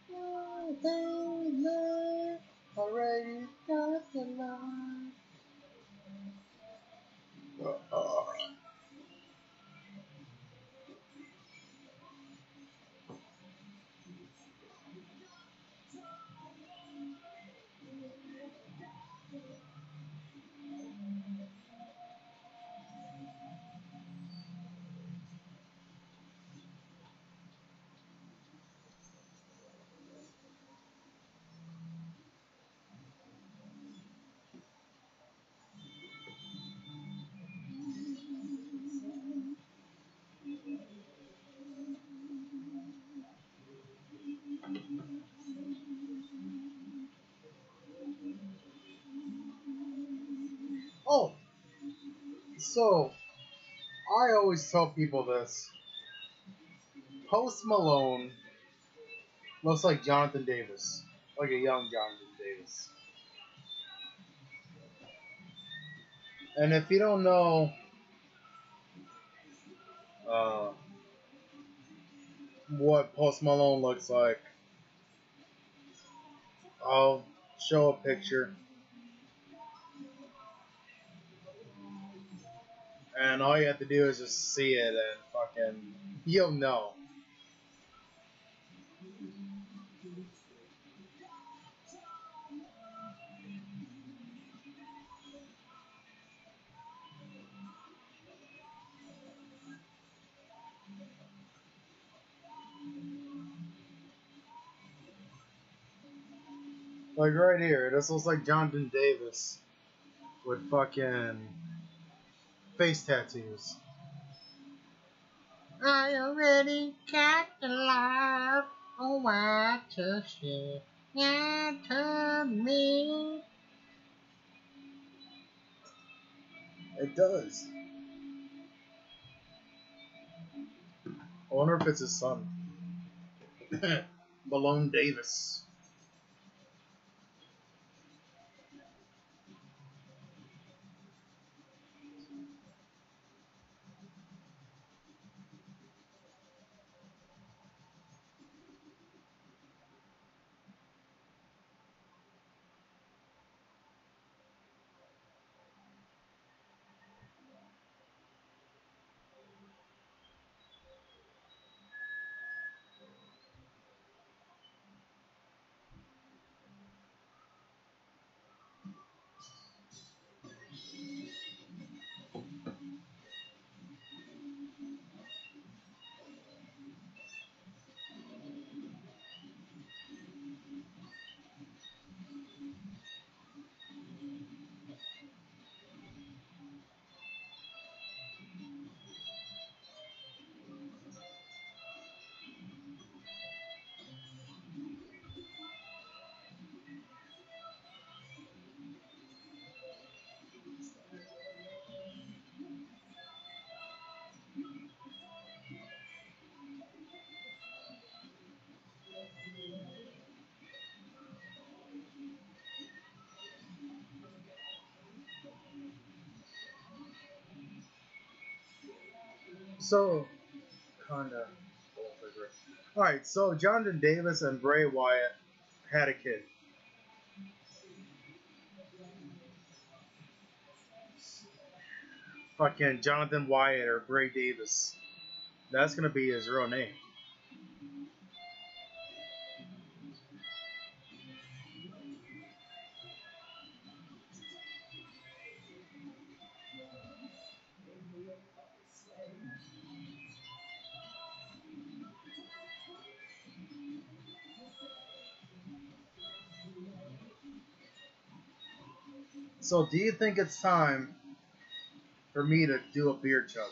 [SPEAKER 1] What they already got the line. Oh, so I always tell people this. Post Malone looks like Jonathan Davis, like a young Jonathan Davis. And if you don't know uh, what Post Malone looks like, I'll show a picture, and all you have to do is just see it, and fucking you'll know. Like right here, this looks like Jonathan Davis with fucking face tattoos. I already got the love. Oh, I just share. Yeah, to me. It does. I wonder if it's his son. Malone Davis. So, kind of. All right, so Jonathan Davis and Bray Wyatt had a kid. Fucking Jonathan Wyatt or Bray Davis. That's gonna be his real name. So, do you think it's time for me to do a beer chug?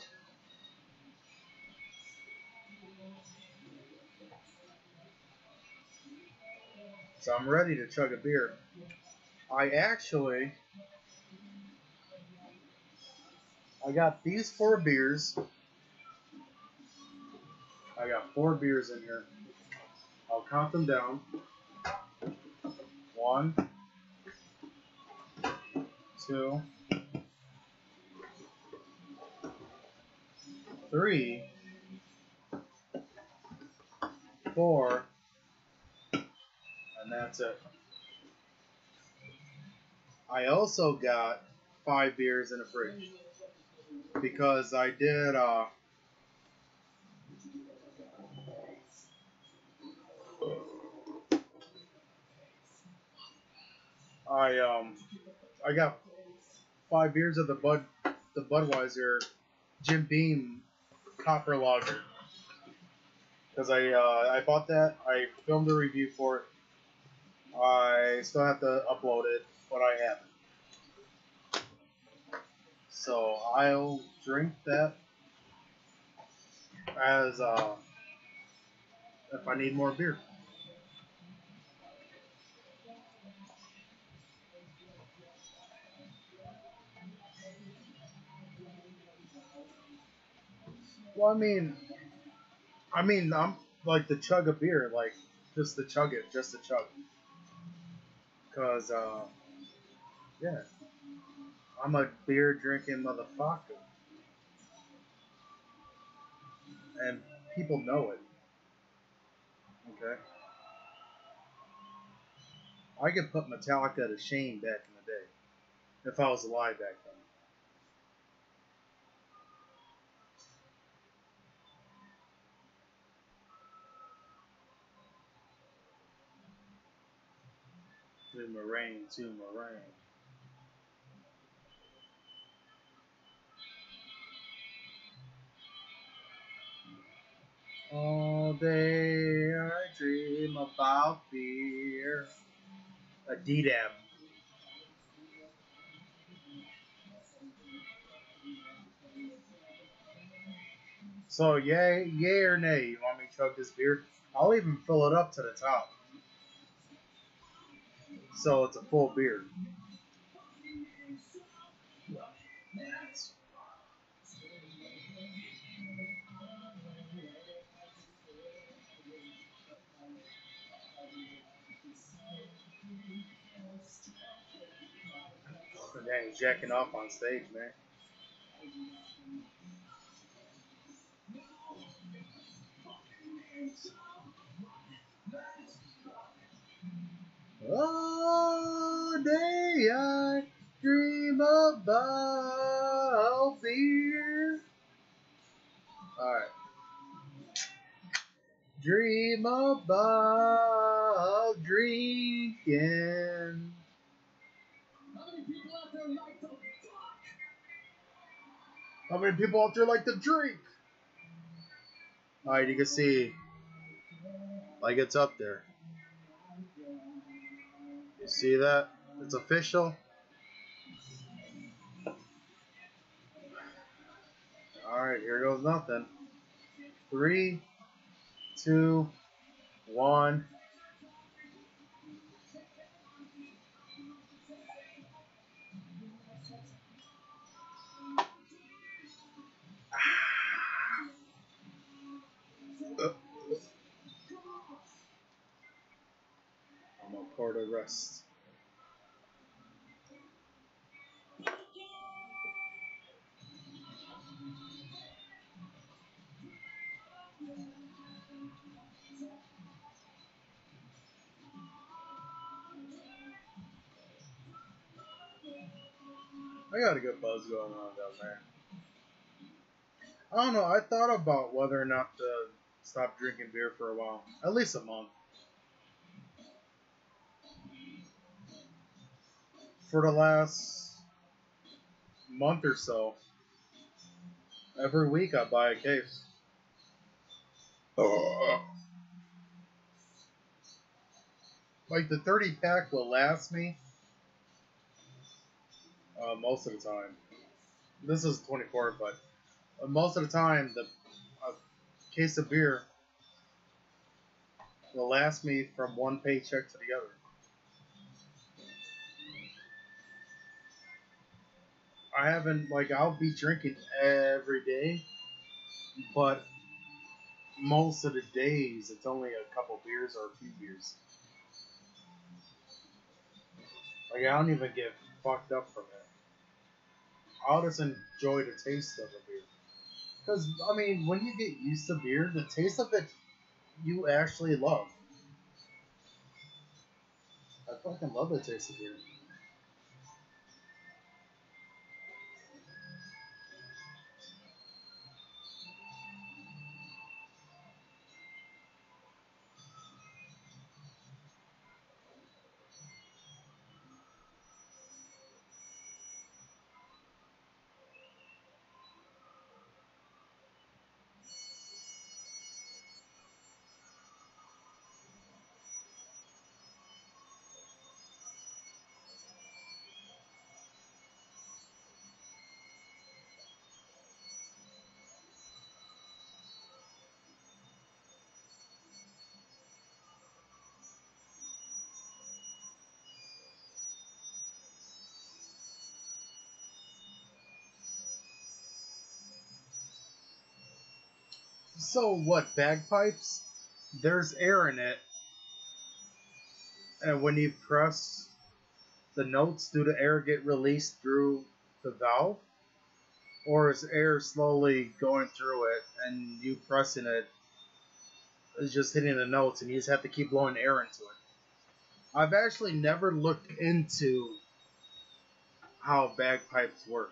[SPEAKER 1] So I'm ready to chug a beer. I got these 4 beers. I got 4 beers in here. I'll count them down. 1, 2, 3, 4, and that's it. I also got 5 beers in the fridge because I did. I got 5 beers of the Budweiser Jim Beam Copper Lager because I bought that. I filmed a review for it. I still have to upload it, but I haven't. So I'll drink that as if I need more beer. Well, I'm like to chug a beer, like just to chug it, just to chug. Cause yeah, I'm a beer drinking motherfucker, and people know it. Okay, I could put Metallica to shame back in the day if I was alive back then. To Moraine, to Moraine. All day I dream about beer. A D-Dab. So yay or nay? You want me to chug this beer? I'll even fill it up to the top, so it's a full beer. Dang, jacking off on stage, man. All day I dream about beer. Alright. Dream about drinking.
[SPEAKER 2] How many people out there like to fuck?
[SPEAKER 1] How many people out there like to drink? Alright, you can see, like it's up there. You see that? It's official. Alright, here goes nothing. 3, 2, 1. I'm gonna pour the rest. I got a good buzz going on down there. I don't know. I thought about whether or not to stop drinking beer for a while, at least a month. For the last month or so, every week I buy a case. Like the 30 pack will last me most of the time. This is 24, but most of the time the case of beer will last me from one paycheck to the other. I haven't like I'll be drinking every day, but most of the days it's only a couple beers or a few beers. Like I don't even get fucked up from it. I'll just enjoy the taste of a beer. Because I mean, when you get used to beer, the taste of it you actually love. I fucking love the taste of beer. So what? Bagpipes? There's air in it, and when you press the notes, do the air get released through the valve, or is air slowly going through it, and you pressing it is just hitting the notes, and you just have to keep blowing air into it? I've actually never looked into how bagpipes work.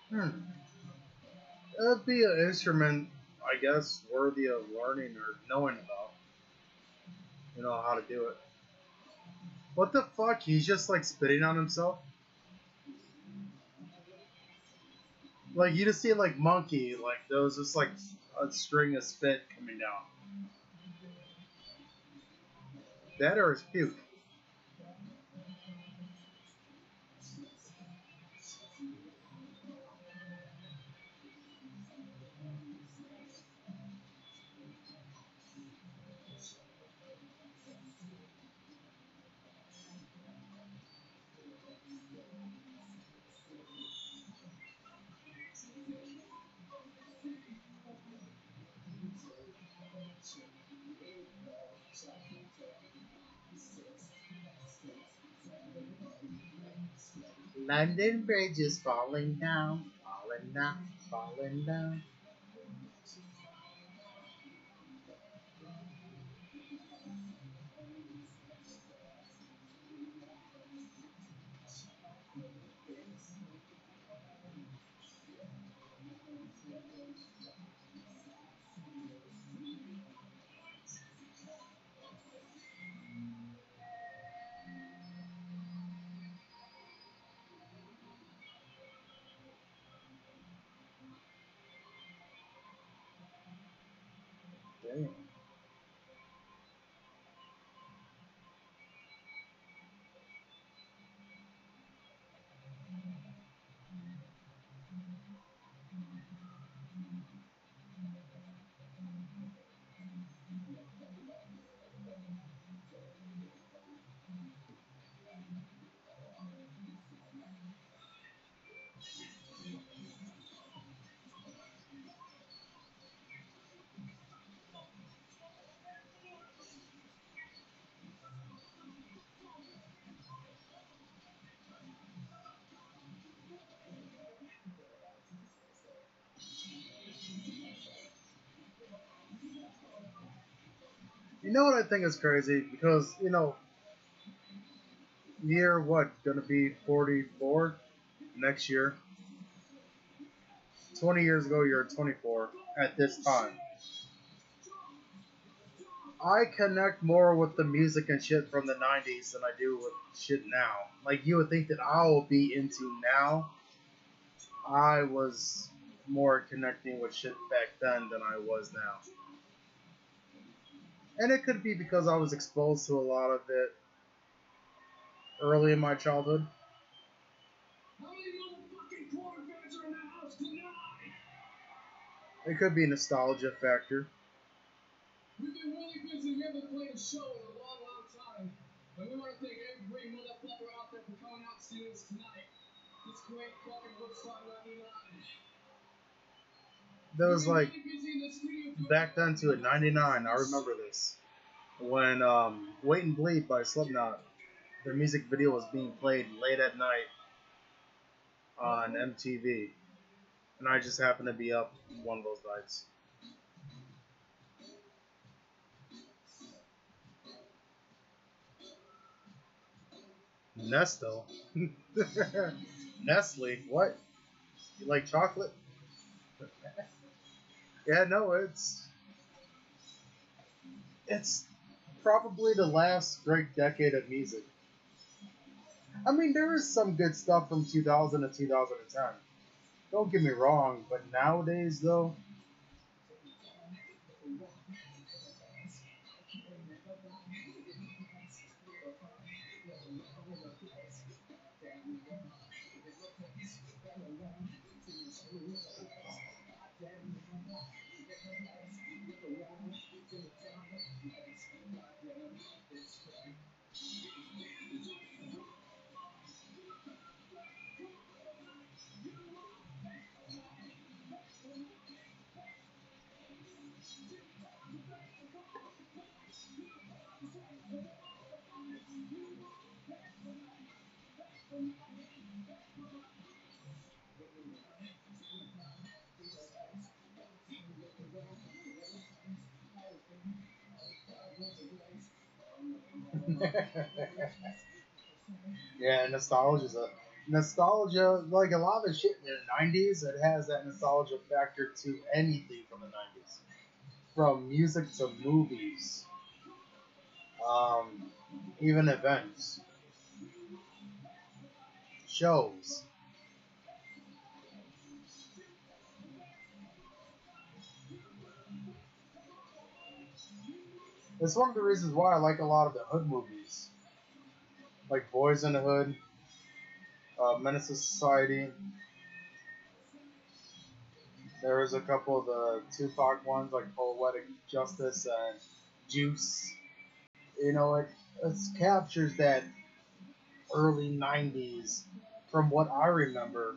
[SPEAKER 1] Hmm. It'd be an instrument, I guess, worthy of learning or knowing about. You know how to do it. What the fuck? He's just like spitting on himself. Like you just see like monkey, like there was just like a string of spit coming down. That or his puke. London Bridge is falling down, falling down, falling down. Damn. You know what I think is crazy? Because, you're what, gonna be 44 next year? 20 years ago, you're 24 at this time. I connect more with the music and shit from the 90s than I do with shit now. Like, you would think that I will be into now. I was more connecting with shit back then than I was now. And it could be because I was exposed to a lot of it early in my childhood.
[SPEAKER 2] How many motherfucking cornfeds are in the house tonight?
[SPEAKER 1] It could be a nostalgia factor.
[SPEAKER 2] We've been really busy. We haven't played a show in a long, long time. And we want to thank every motherfucker out there for coming out and seeing us tonight. This great fucking Woodstock 99.
[SPEAKER 1] That was like back then to a 99. I remember this. When Wait and Bleed by Slipknot, their music video was being played late at night on MTV. And I just happened to be up one of those nights. Nesto? Nestle? What? You like chocolate? Yeah, no, it's probably the last great decade of music. I mean, there is some good stuff from 2000 to 2010. Don't get me wrong, but nowadays, though, yeah, nostalgia. Like a lot of the shit in the '90s, it has that nostalgia factor to anything from the '90s, from music to movies, um, even events, shows. It's one of the reasons why I like a lot of the hood movies, like Boys in the Hood, Menace to Society. There was a couple of the Tupac ones, like Poetic Justice and Juice. It captures that early '90s from what I remember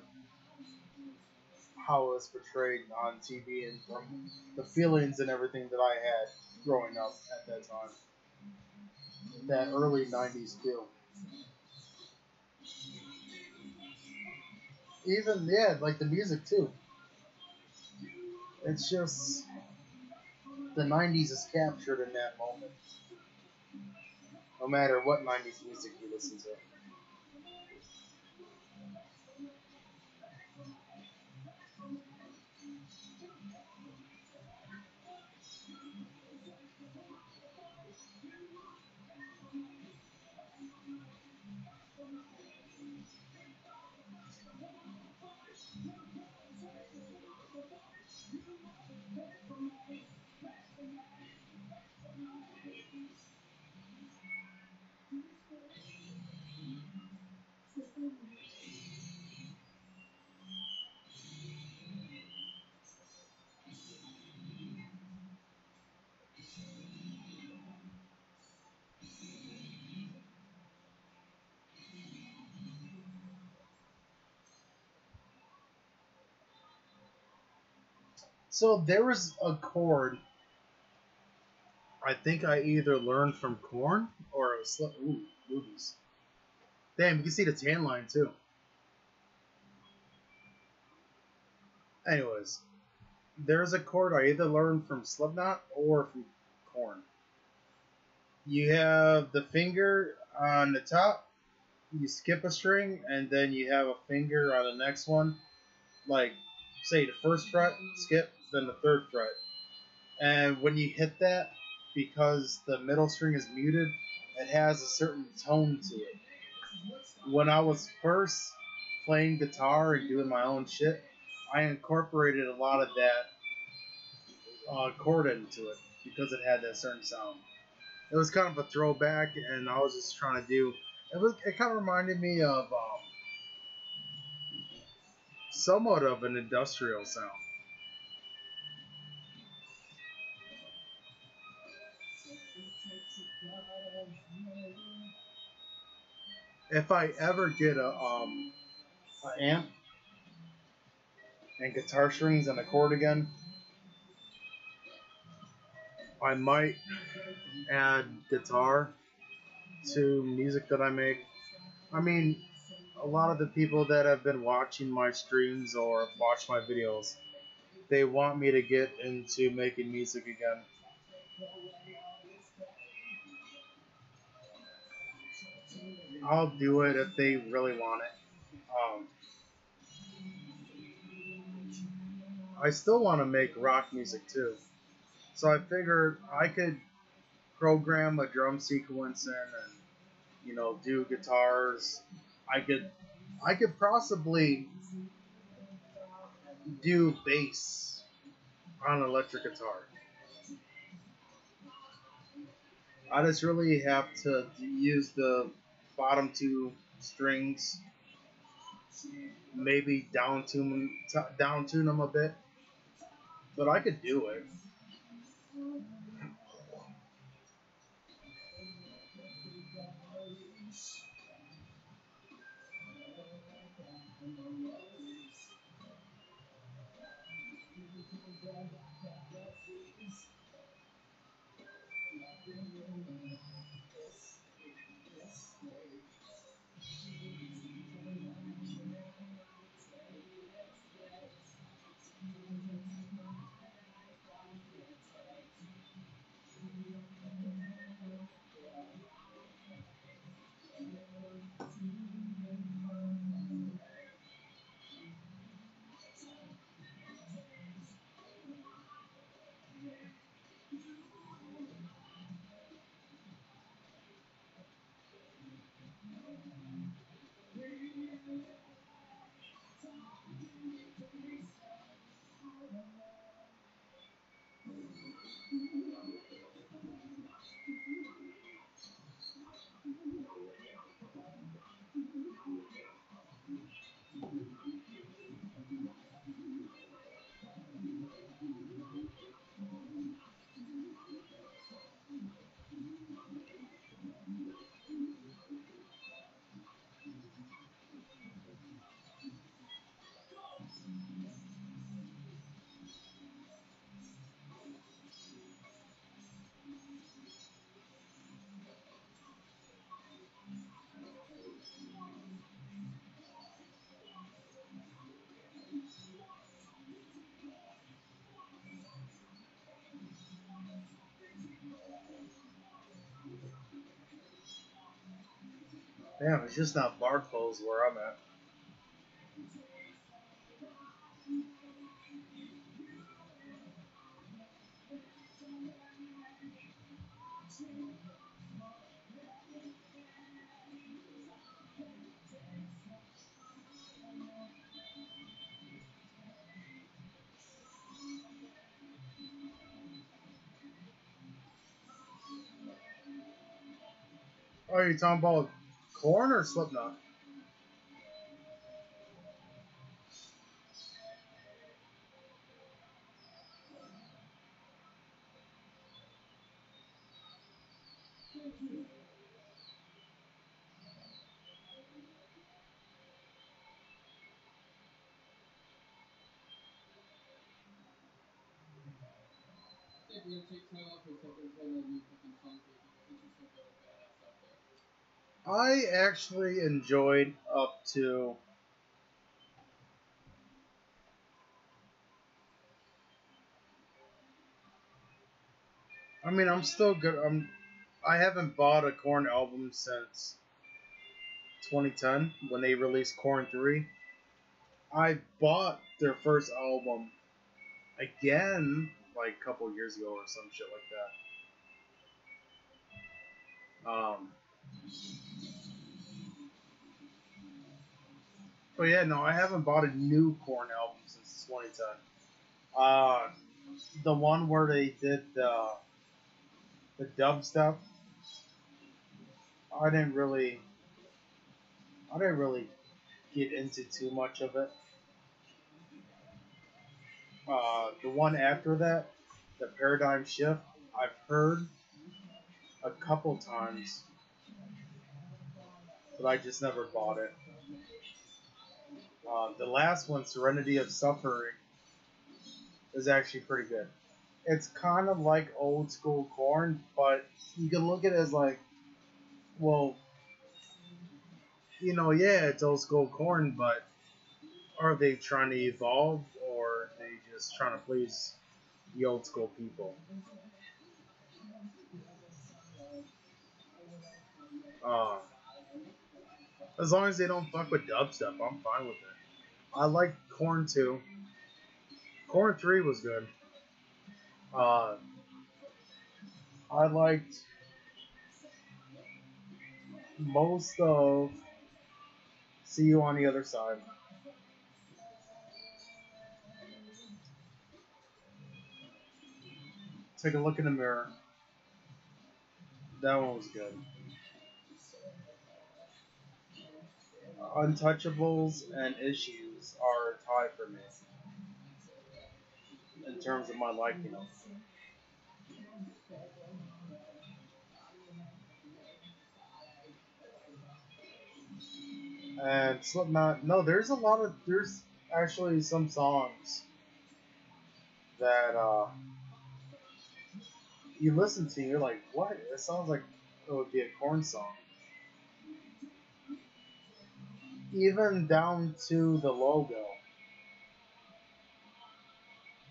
[SPEAKER 1] how it was portrayed on TV and from the feelings and everything that I had growing up at that time. That early '90s feel. Even yeah, like the music too. It's just the '90s is captured in that moment. No matter what '90s music you listen to. So there was a chord I think I either learned from Corn or it was movies. Damn, you can see the tan line too. Anyways, there's a chord I either learned from Slipknot or from Corn. You have the finger on the top, you skip a string, and then you have a finger on the next one. Like, say the first fret, skip, then the third fret. And when you hit that, because the middle string is muted, it has a certain tone to it. When I was first playing guitar and doing my own shit, I incorporated a lot of that chord into it because it had that certain sound. It was kind of a throwback, and I was just trying to do. It kind of reminded me of somewhat of an industrial sound. If I ever get a amp and guitar strings and a chord again, I might add guitar to music that I make. I mean, a lot of the people that have been watching my streams or watch my videos, they want me to get into making music again. I'll do it if they really want it. I still want to make rock music too. So I figured I could program a drum sequence in and do guitars. I could I could possibly do bass on electric guitar. I just really have to use the bottom two strings, maybe down tune them a bit, but I could do it. Damn, it's just not bar clothes where I'm at. Oh, are you talking about Corn or Slipknot? I actually enjoyed up to. I mean, I'm still good. I haven't bought a Korn album since 2010 when they released Korn 3. I bought their first album again like a couple years ago or some shit like that. But yeah, no, I haven't bought a new Korn album since 2010. Uh, the one where they did the dubstep, I didn't really, I didn't really get into too much of it. The one after that, the Paradigm Shift, I've heard a couple times, but I just never bought it. The last one, Serenity of Suffering, is actually pretty good. It's kind of like old school Korn, but you can look at it as like, well, yeah, it's old school Korn, but are they trying to evolve or are they just trying to please the old school people? Uh, as long as they don't fuck with dubstep, I'm fine with it. I like Korn 2. Korn 3 was good. Uh, I liked most of See You on the Other Side. Take a look in the mirror. That one was good. Untouchables and Issues are a tie for me in terms of my liking of them. And Slipknot, no, there's actually some songs that you listen to, you're like, what? It sounds like it would be a Korn song. Even down to the logo.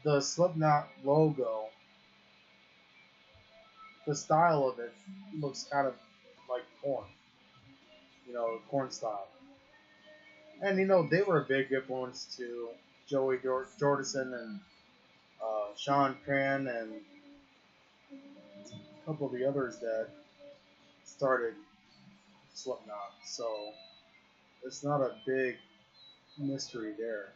[SPEAKER 1] The Slipknot logo, the style of it looks kind of like Korn, Korn style. And they were a big influence to Joey Jordison and Sean Cran and a couple of the others that started Slipknot. So it's not a big mystery there.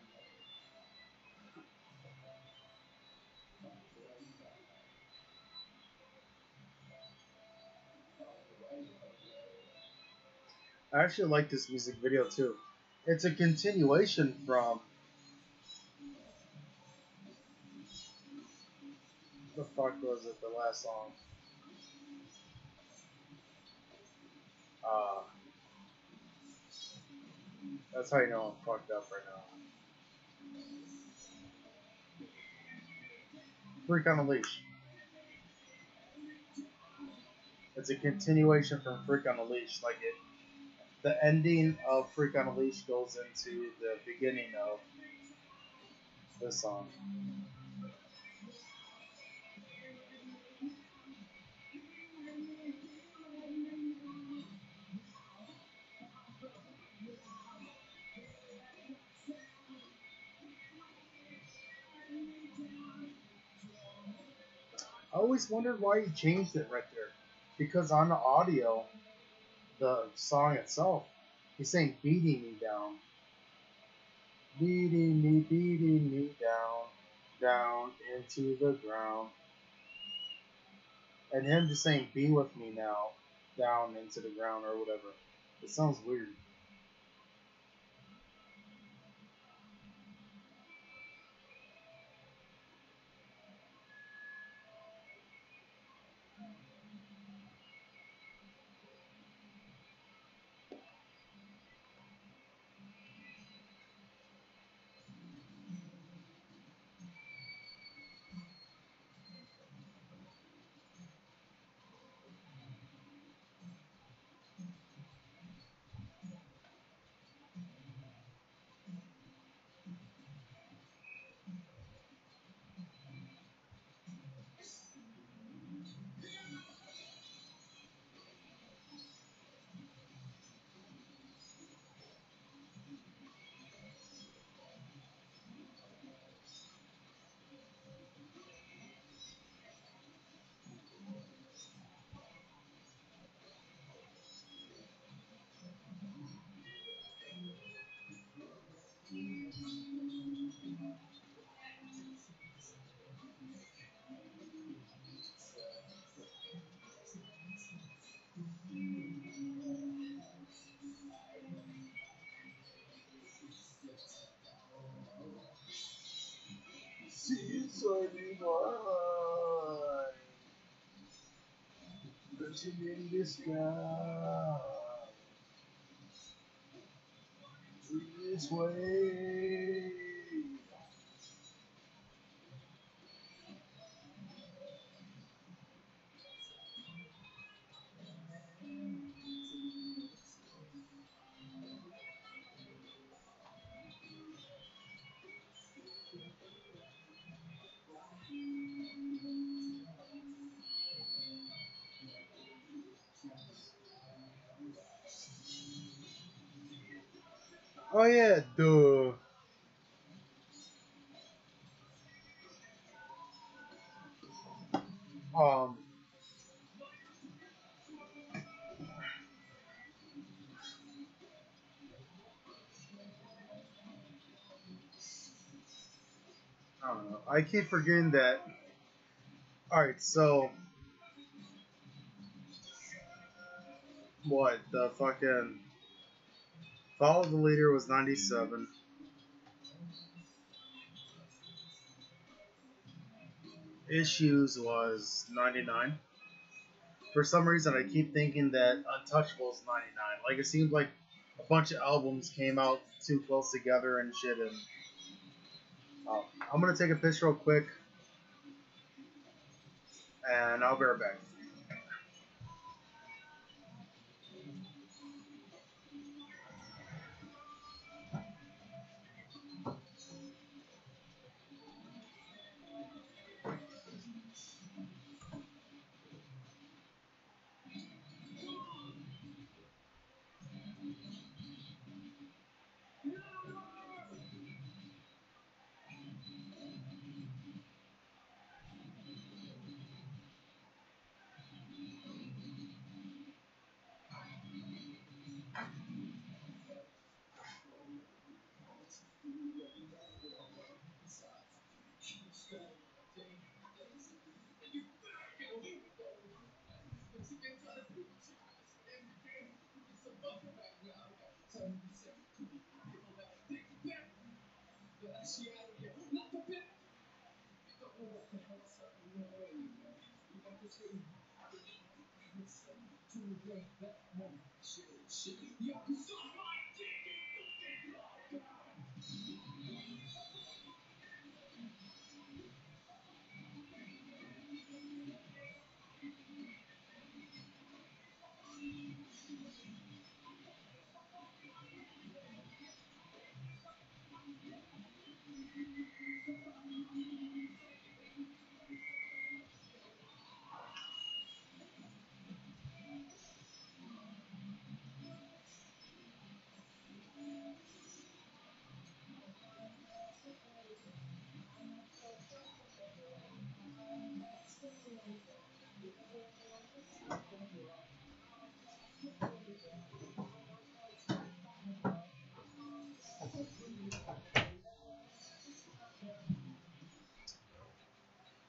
[SPEAKER 1] I actually like this music video too. It's a continuation from the fuck was it? The last song. Uh, that's how you know I'm fucked up right now. Freak on a Leash. It's a continuation from Freak on a Leash. The ending of Freak on a Leash goes into the beginning of this song. I always wondered why he changed it right there. Because on the audio, the song itself, he's saying beating me down. Beating me down, down into the ground. And him just saying be with me now, down into the ground or whatever. It sounds weird. Seems like mine, lurking in the sky, this way. Oh yeah, duh. Um, I don't know. I keep forgetting that. All right, so what the fucking follow the leader was 97. Issues was 99. For some reason, I keep thinking that Untouchable is 99. Like it seems like a bunch of albums came out too close together and shit. And I'm gonna take a piss real quick, and I'll be right back.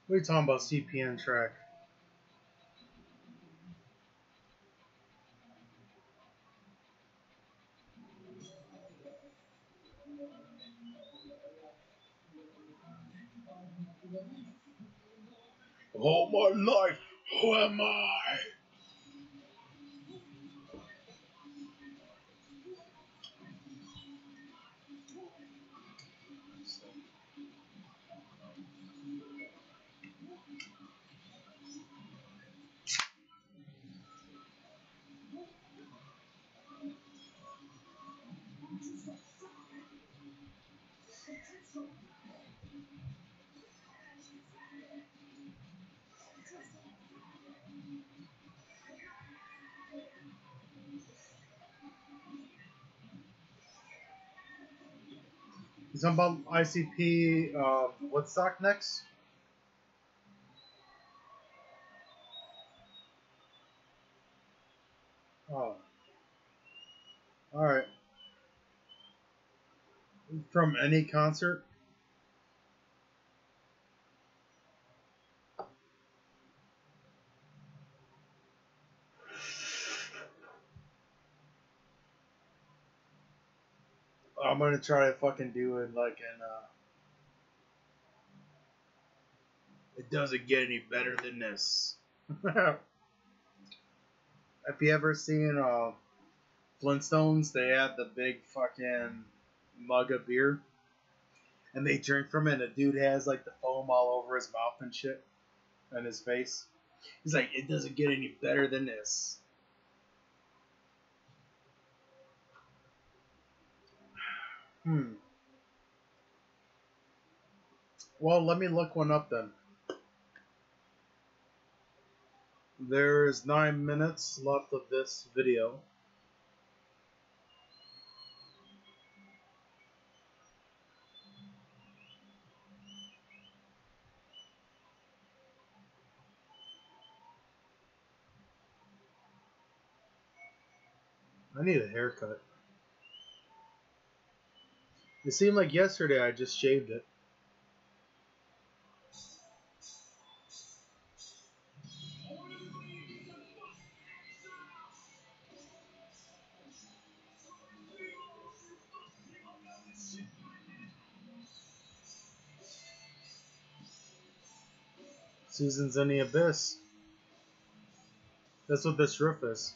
[SPEAKER 1] What are you talking about? CPN track. All my life, who am I? You talking about ICP? Woodstock next? Oh, all right. From any concert? I'm gonna try to fucking do it like in it doesn't get any better than this. Have you ever seen Flintstones? They have the big fucking mug of beer and they drink from it and the dude has like the foam all over his mouth and shit and his face. He's like, it doesn't get any better than this. Well, let me look one up then. There's 9 minutes left of this video. I need a haircut. It seemed like yesterday I just shaved it. Seasons in the Abyss. That's what this riff is.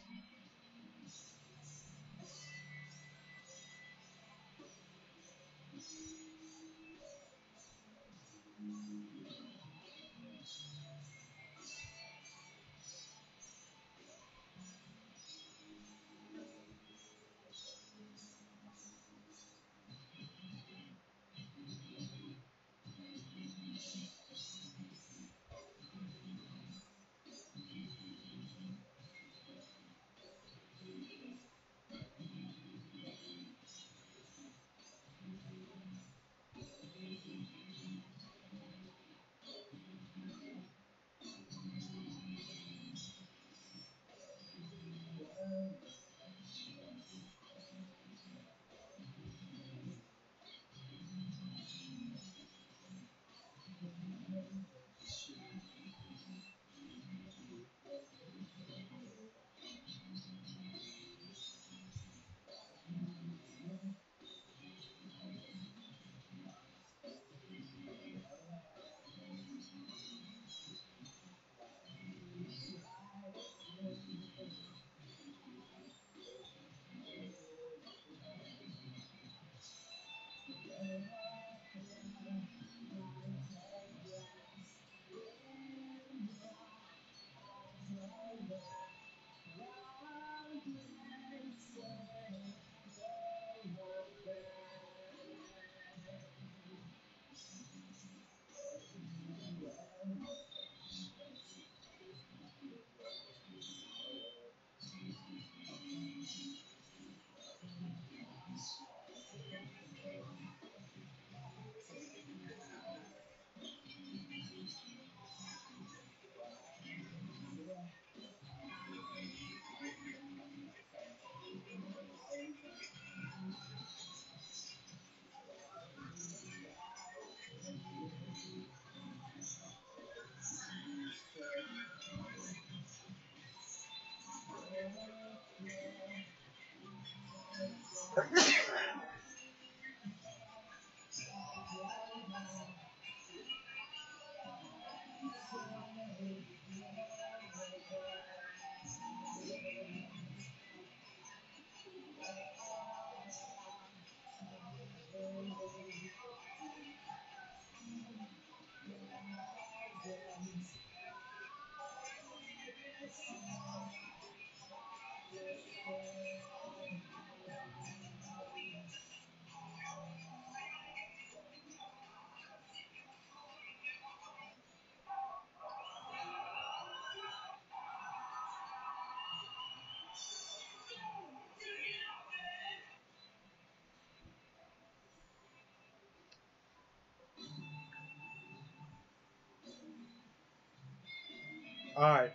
[SPEAKER 1] Alright.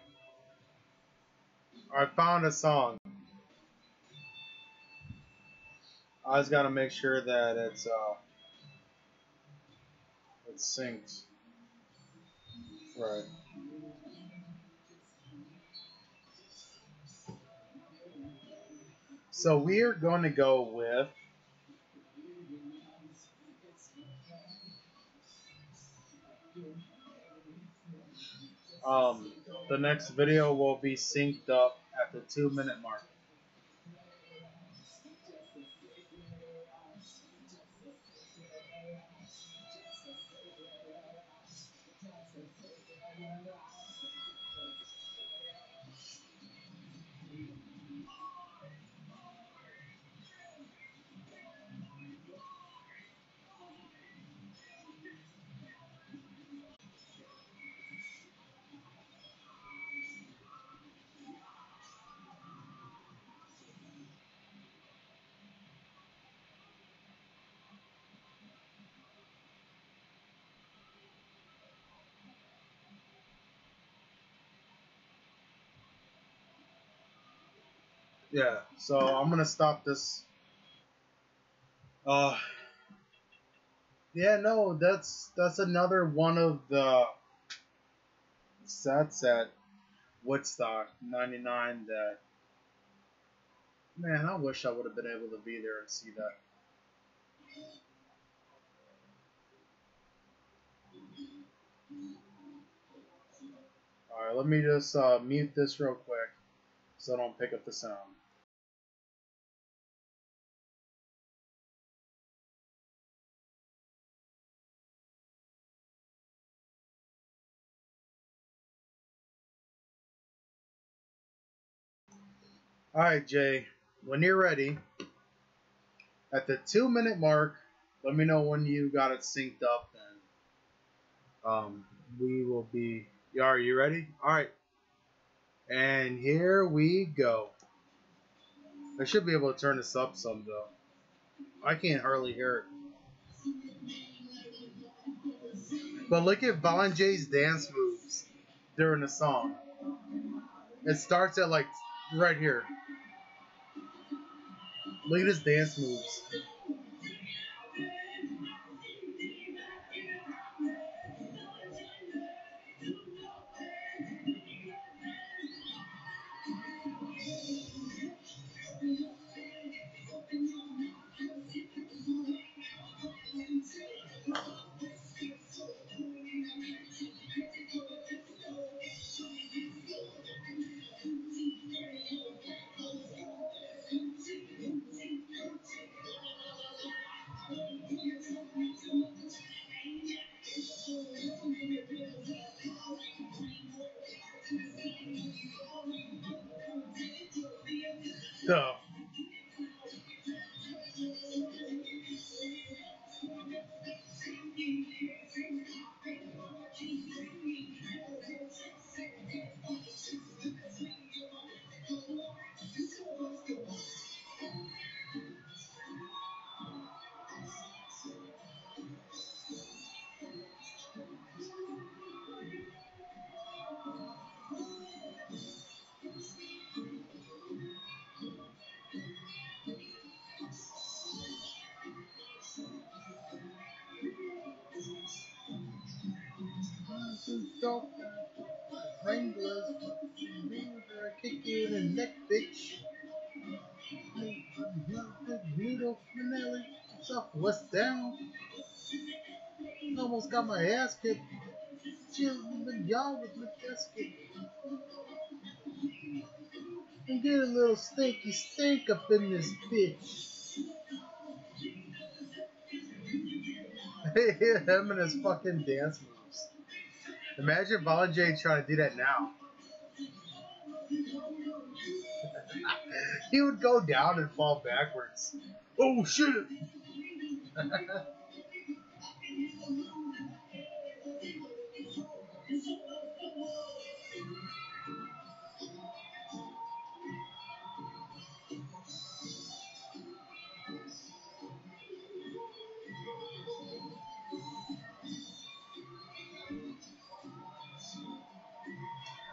[SPEAKER 1] I found a song. I just gotta make sure that it's synced. Right. So we're going to go with the next video will be synced up at the 2-minute mark. Yeah, so I'm gonna stop this. Yeah, no, that's another one of the sets at Woodstock '99 that, man, I wish I would have been able to be there and see that. All right, let me just mute this real quick so I don't pick up the sound. All right, Jay, when you're ready, at the 2-minute mark, let me know when you got it synced up, and we will be. Are you ready? All right, and here we go. I should be able to turn this up some though. I can't hardly hear it. But look at Von J's dance moves during the song. It starts at like right here. Look at his dance moves. So, Wranglers, kick you in the neck, bitch. Needle finale, Southwest down. Almost got my ass kicked. Chilling the yard with my gasket. And get a little stinky stink up in this bitch. Him and his fucking dance moves. Imagine Von J trying to do that now. He would go down and fall backwards. Oh shit!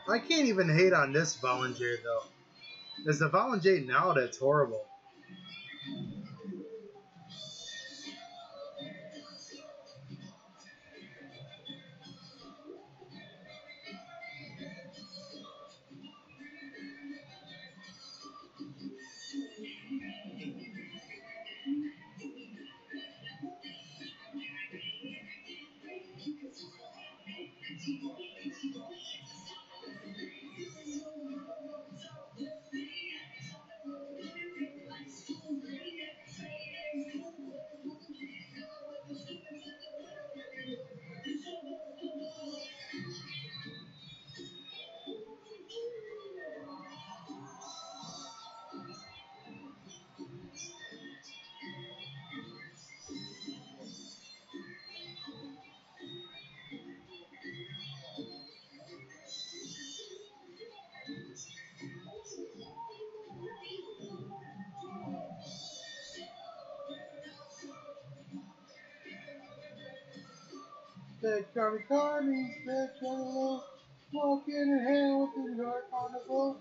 [SPEAKER 1] I can't even hate on this Volunteer though. It's the Volunteer now that's horrible. Dead Carney's dead Carnival, walking in hand with the New York Carnival.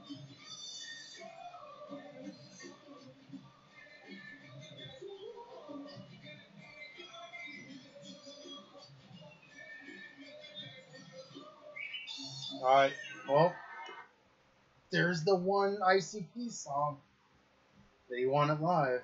[SPEAKER 1] Alright, well, there's the one ICP song. They want it live.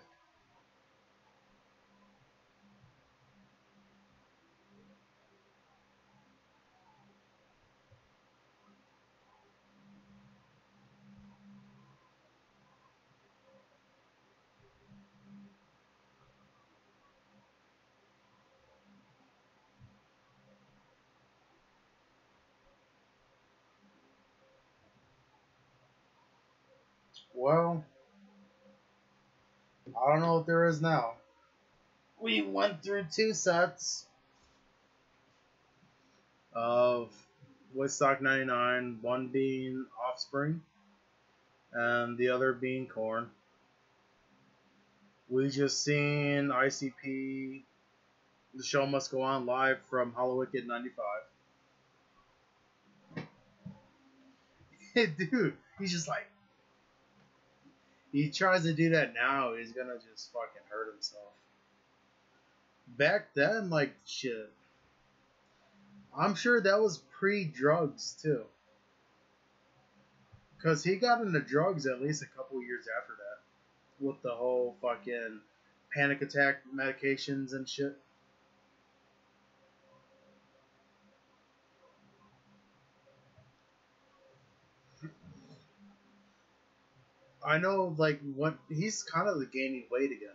[SPEAKER 1] Well, I don't know what there is now. We went through 2 sets of Woodstock 99, one being Offspring and the other being Korn. We just seen ICP, The Show Must Go On live from Hollow Wicked 95. Dude, he's just like, he tries to do that now, he's gonna just fucking hurt himself. Back then, like, shit. I'm sure that was pre-drugs, too. Because he got into drugs at least a couple years after that. With the whole fucking panic attack medications and shit. I know, like, when he's kind of gaining weight again.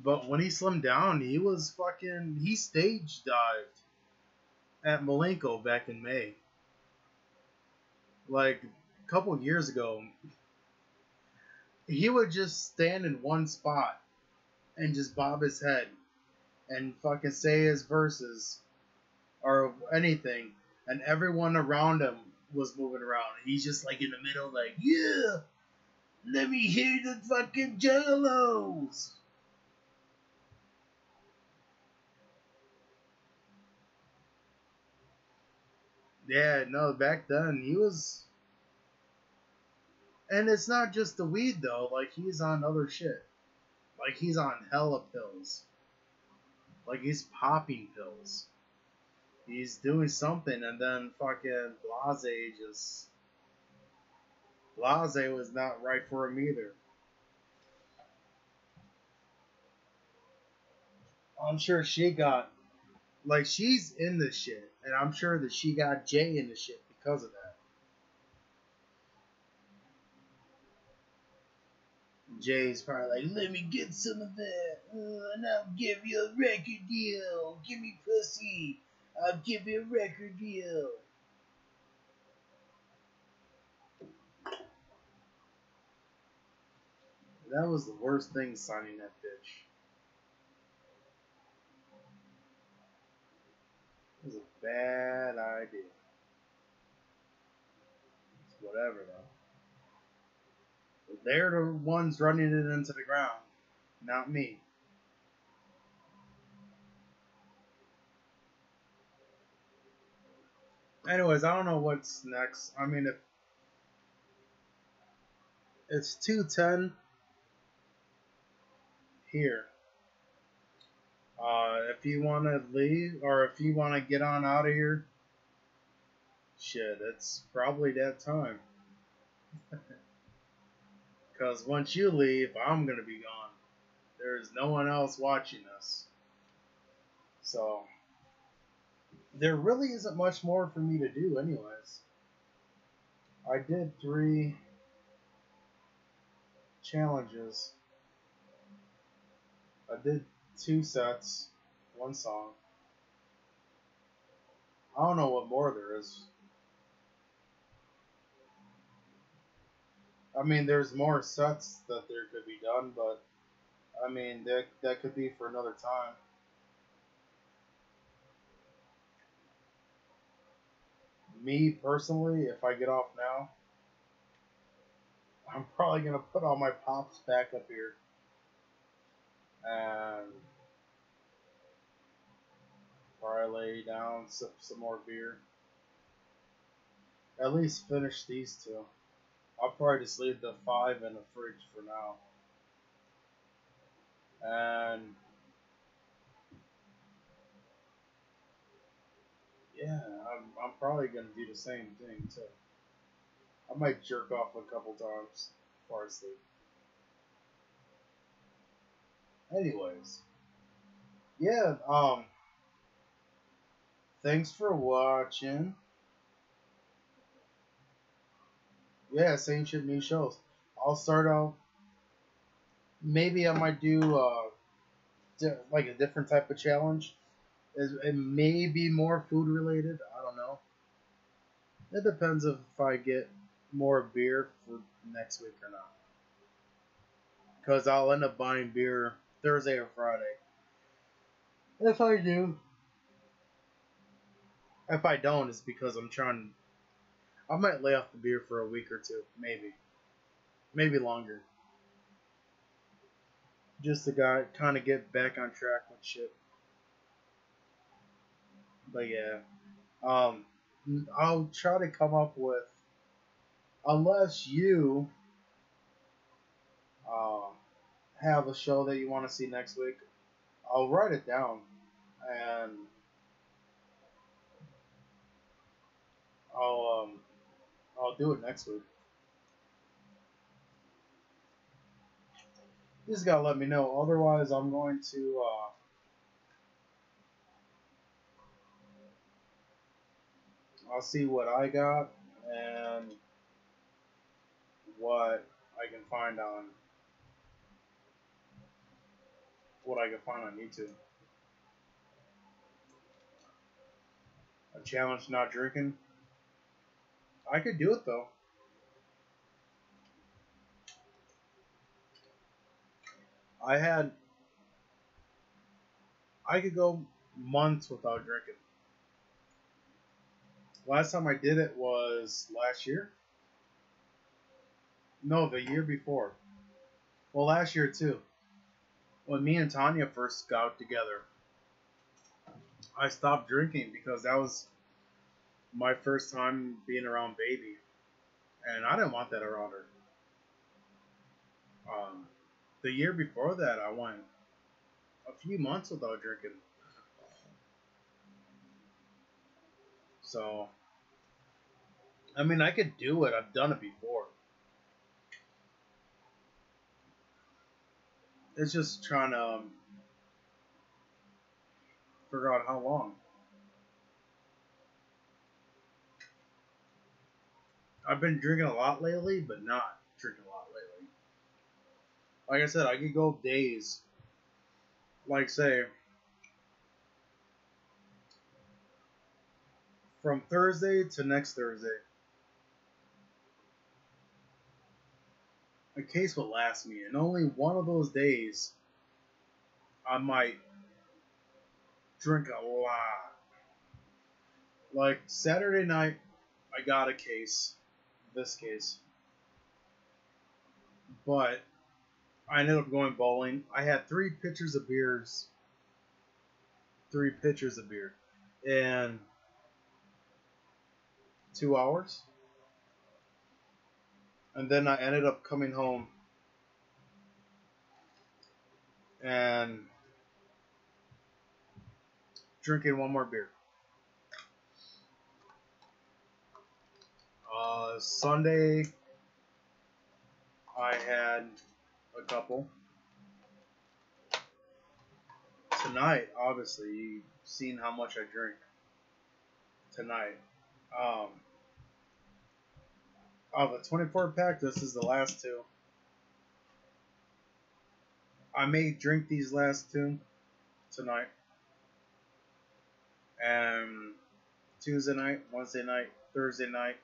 [SPEAKER 1] But when he slimmed down, he was fucking... He stage dived at Malenko back in May. Like, a couple years ago, he would just stand in one spot and just bob his head and fucking say his verses or anything, and everyone around him was moving around. He's just like in the middle, like, yeah, let me hear the fucking juggalos. Yeah, no, back then he was. And it's not just the weed though, like he's on other shit. Like he's on hella pills. Like he's popping pills. He's doing something, and then fucking Blase just... Blase was not right for him either. I'm sure she got... Like, she's in the shit, and I'm sure that she got Jay in the shit because of that. Jay's probably like, let me get some of that, and I'll give you a record deal. Give me pussy. I'll give you a record deal. That was the worst thing, signing that bitch. It was a bad idea. It's whatever, though. But they're the ones running it into the ground, not me. Anyways, I don't know what's next. I mean, if it's 2:10 here. If you want to leave, or if you want to get on out of here, shit, it's probably that time. Because once you leave, I'm going to be gone. There's no one else watching us. So, there really isn't much more for me to do anyways. I did 3 challenges. I did 2 sets, 1 song. I don't know what more there is. I mean, there's more sets that there could be done, but I mean, that could be for another time. Me personally, if I get off now, I'm probably gonna put all my pops back up here and probably I lay down, sip some more beer. At least finish these two. I'll probably just leave the 5 in the fridge for now. And yeah, I'm probably gonna do the same thing too. I might jerk off a couple times before I sleep. Anyways, yeah. Thanks for watching. Yeah, same shit, new shows. I'll start out. Maybe I might do like a different type of challenge. It may be more food related. I don't know. It depends if I get more beer for next week or not. Because I'll end up buying beer Thursday or Friday. If I do. If I don't, it's because I'm trying. I might lay off the beer for a week or two. Maybe. Maybe longer. Just to kind of get back on track with shit. But yeah. I'll try to come up with. Unless you have a show that you want to see next week, I'll write it down and I'll do it next week. You just gotta let me know. Otherwise, I'm going to I'll see what I got and what I can find on YouTube. A challenge not drinking. I could do it though. I could go months without drinking. Last time I did it was last year. No, the year before. Well, last year too. When me and Tanya first got together, I stopped drinking because that was my first time being around baby, and I didn't want that around her. The year before that, I went a few months without drinking. So, I mean, I could do it. I've done it before. It's just trying to figure out how long. I've been drinking a lot lately, but not drinking a lot lately. Like I said, I could go days. Like, say, from Thursday to next Thursday. A case will last me, and only one of those days I might drink a lot. Like Saturday night, I got a case, this case, but I ended up going bowling. I had 3 pitchers of beer in 2 hours, and then I ended up coming home and drinking 1 more beer. Sunday, I had a couple. Tonight, obviously, you've seen how much I drink tonight. Of a 24 pack, this is the last 2. I may drink these last 2 tonight. And Tuesday night, Wednesday night, Thursday night,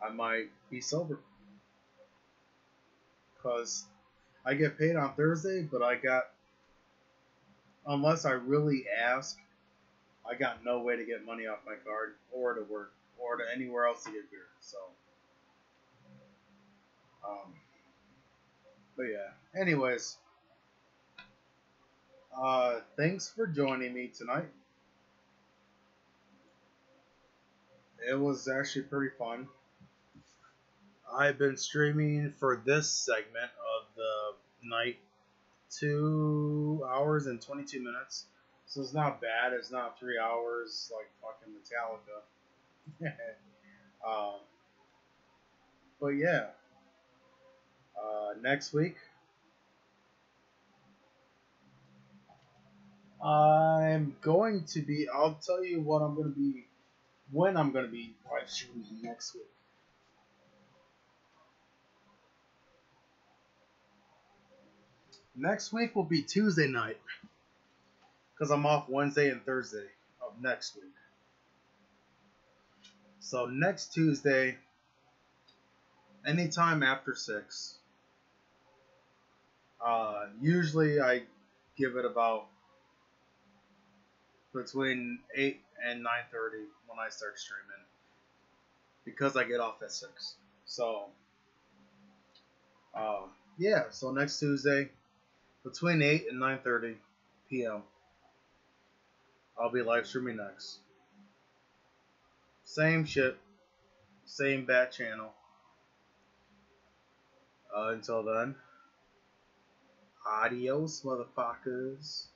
[SPEAKER 1] I might be sober. Because I get paid on Thursday, but unless I really ask, I got no way to get money off my card, or to work, or to anywhere else to get beer. So, but yeah. Anyways, Thanks for joining me tonight. It was actually pretty fun. I've been streaming for this segment of the night 2 hours and 22 minutes. So it's not bad. It's not 3 hours like fucking Metallica. um, but yeah, next week I'm going to be. I'll tell you what I'm going to be when I'm going to be live streaming next week. Next week will be Tuesday night because I'm off Wednesday and Thursday of next week. So next Tuesday, anytime after 6. Usually I give it about between 8 and 9:30 when I start streaming because I get off at 6. So yeah, so next Tuesday between 8 and 9:30 p.m. I'll be live streaming next. Same shit, same bat channel. Until then, adios, motherfuckers.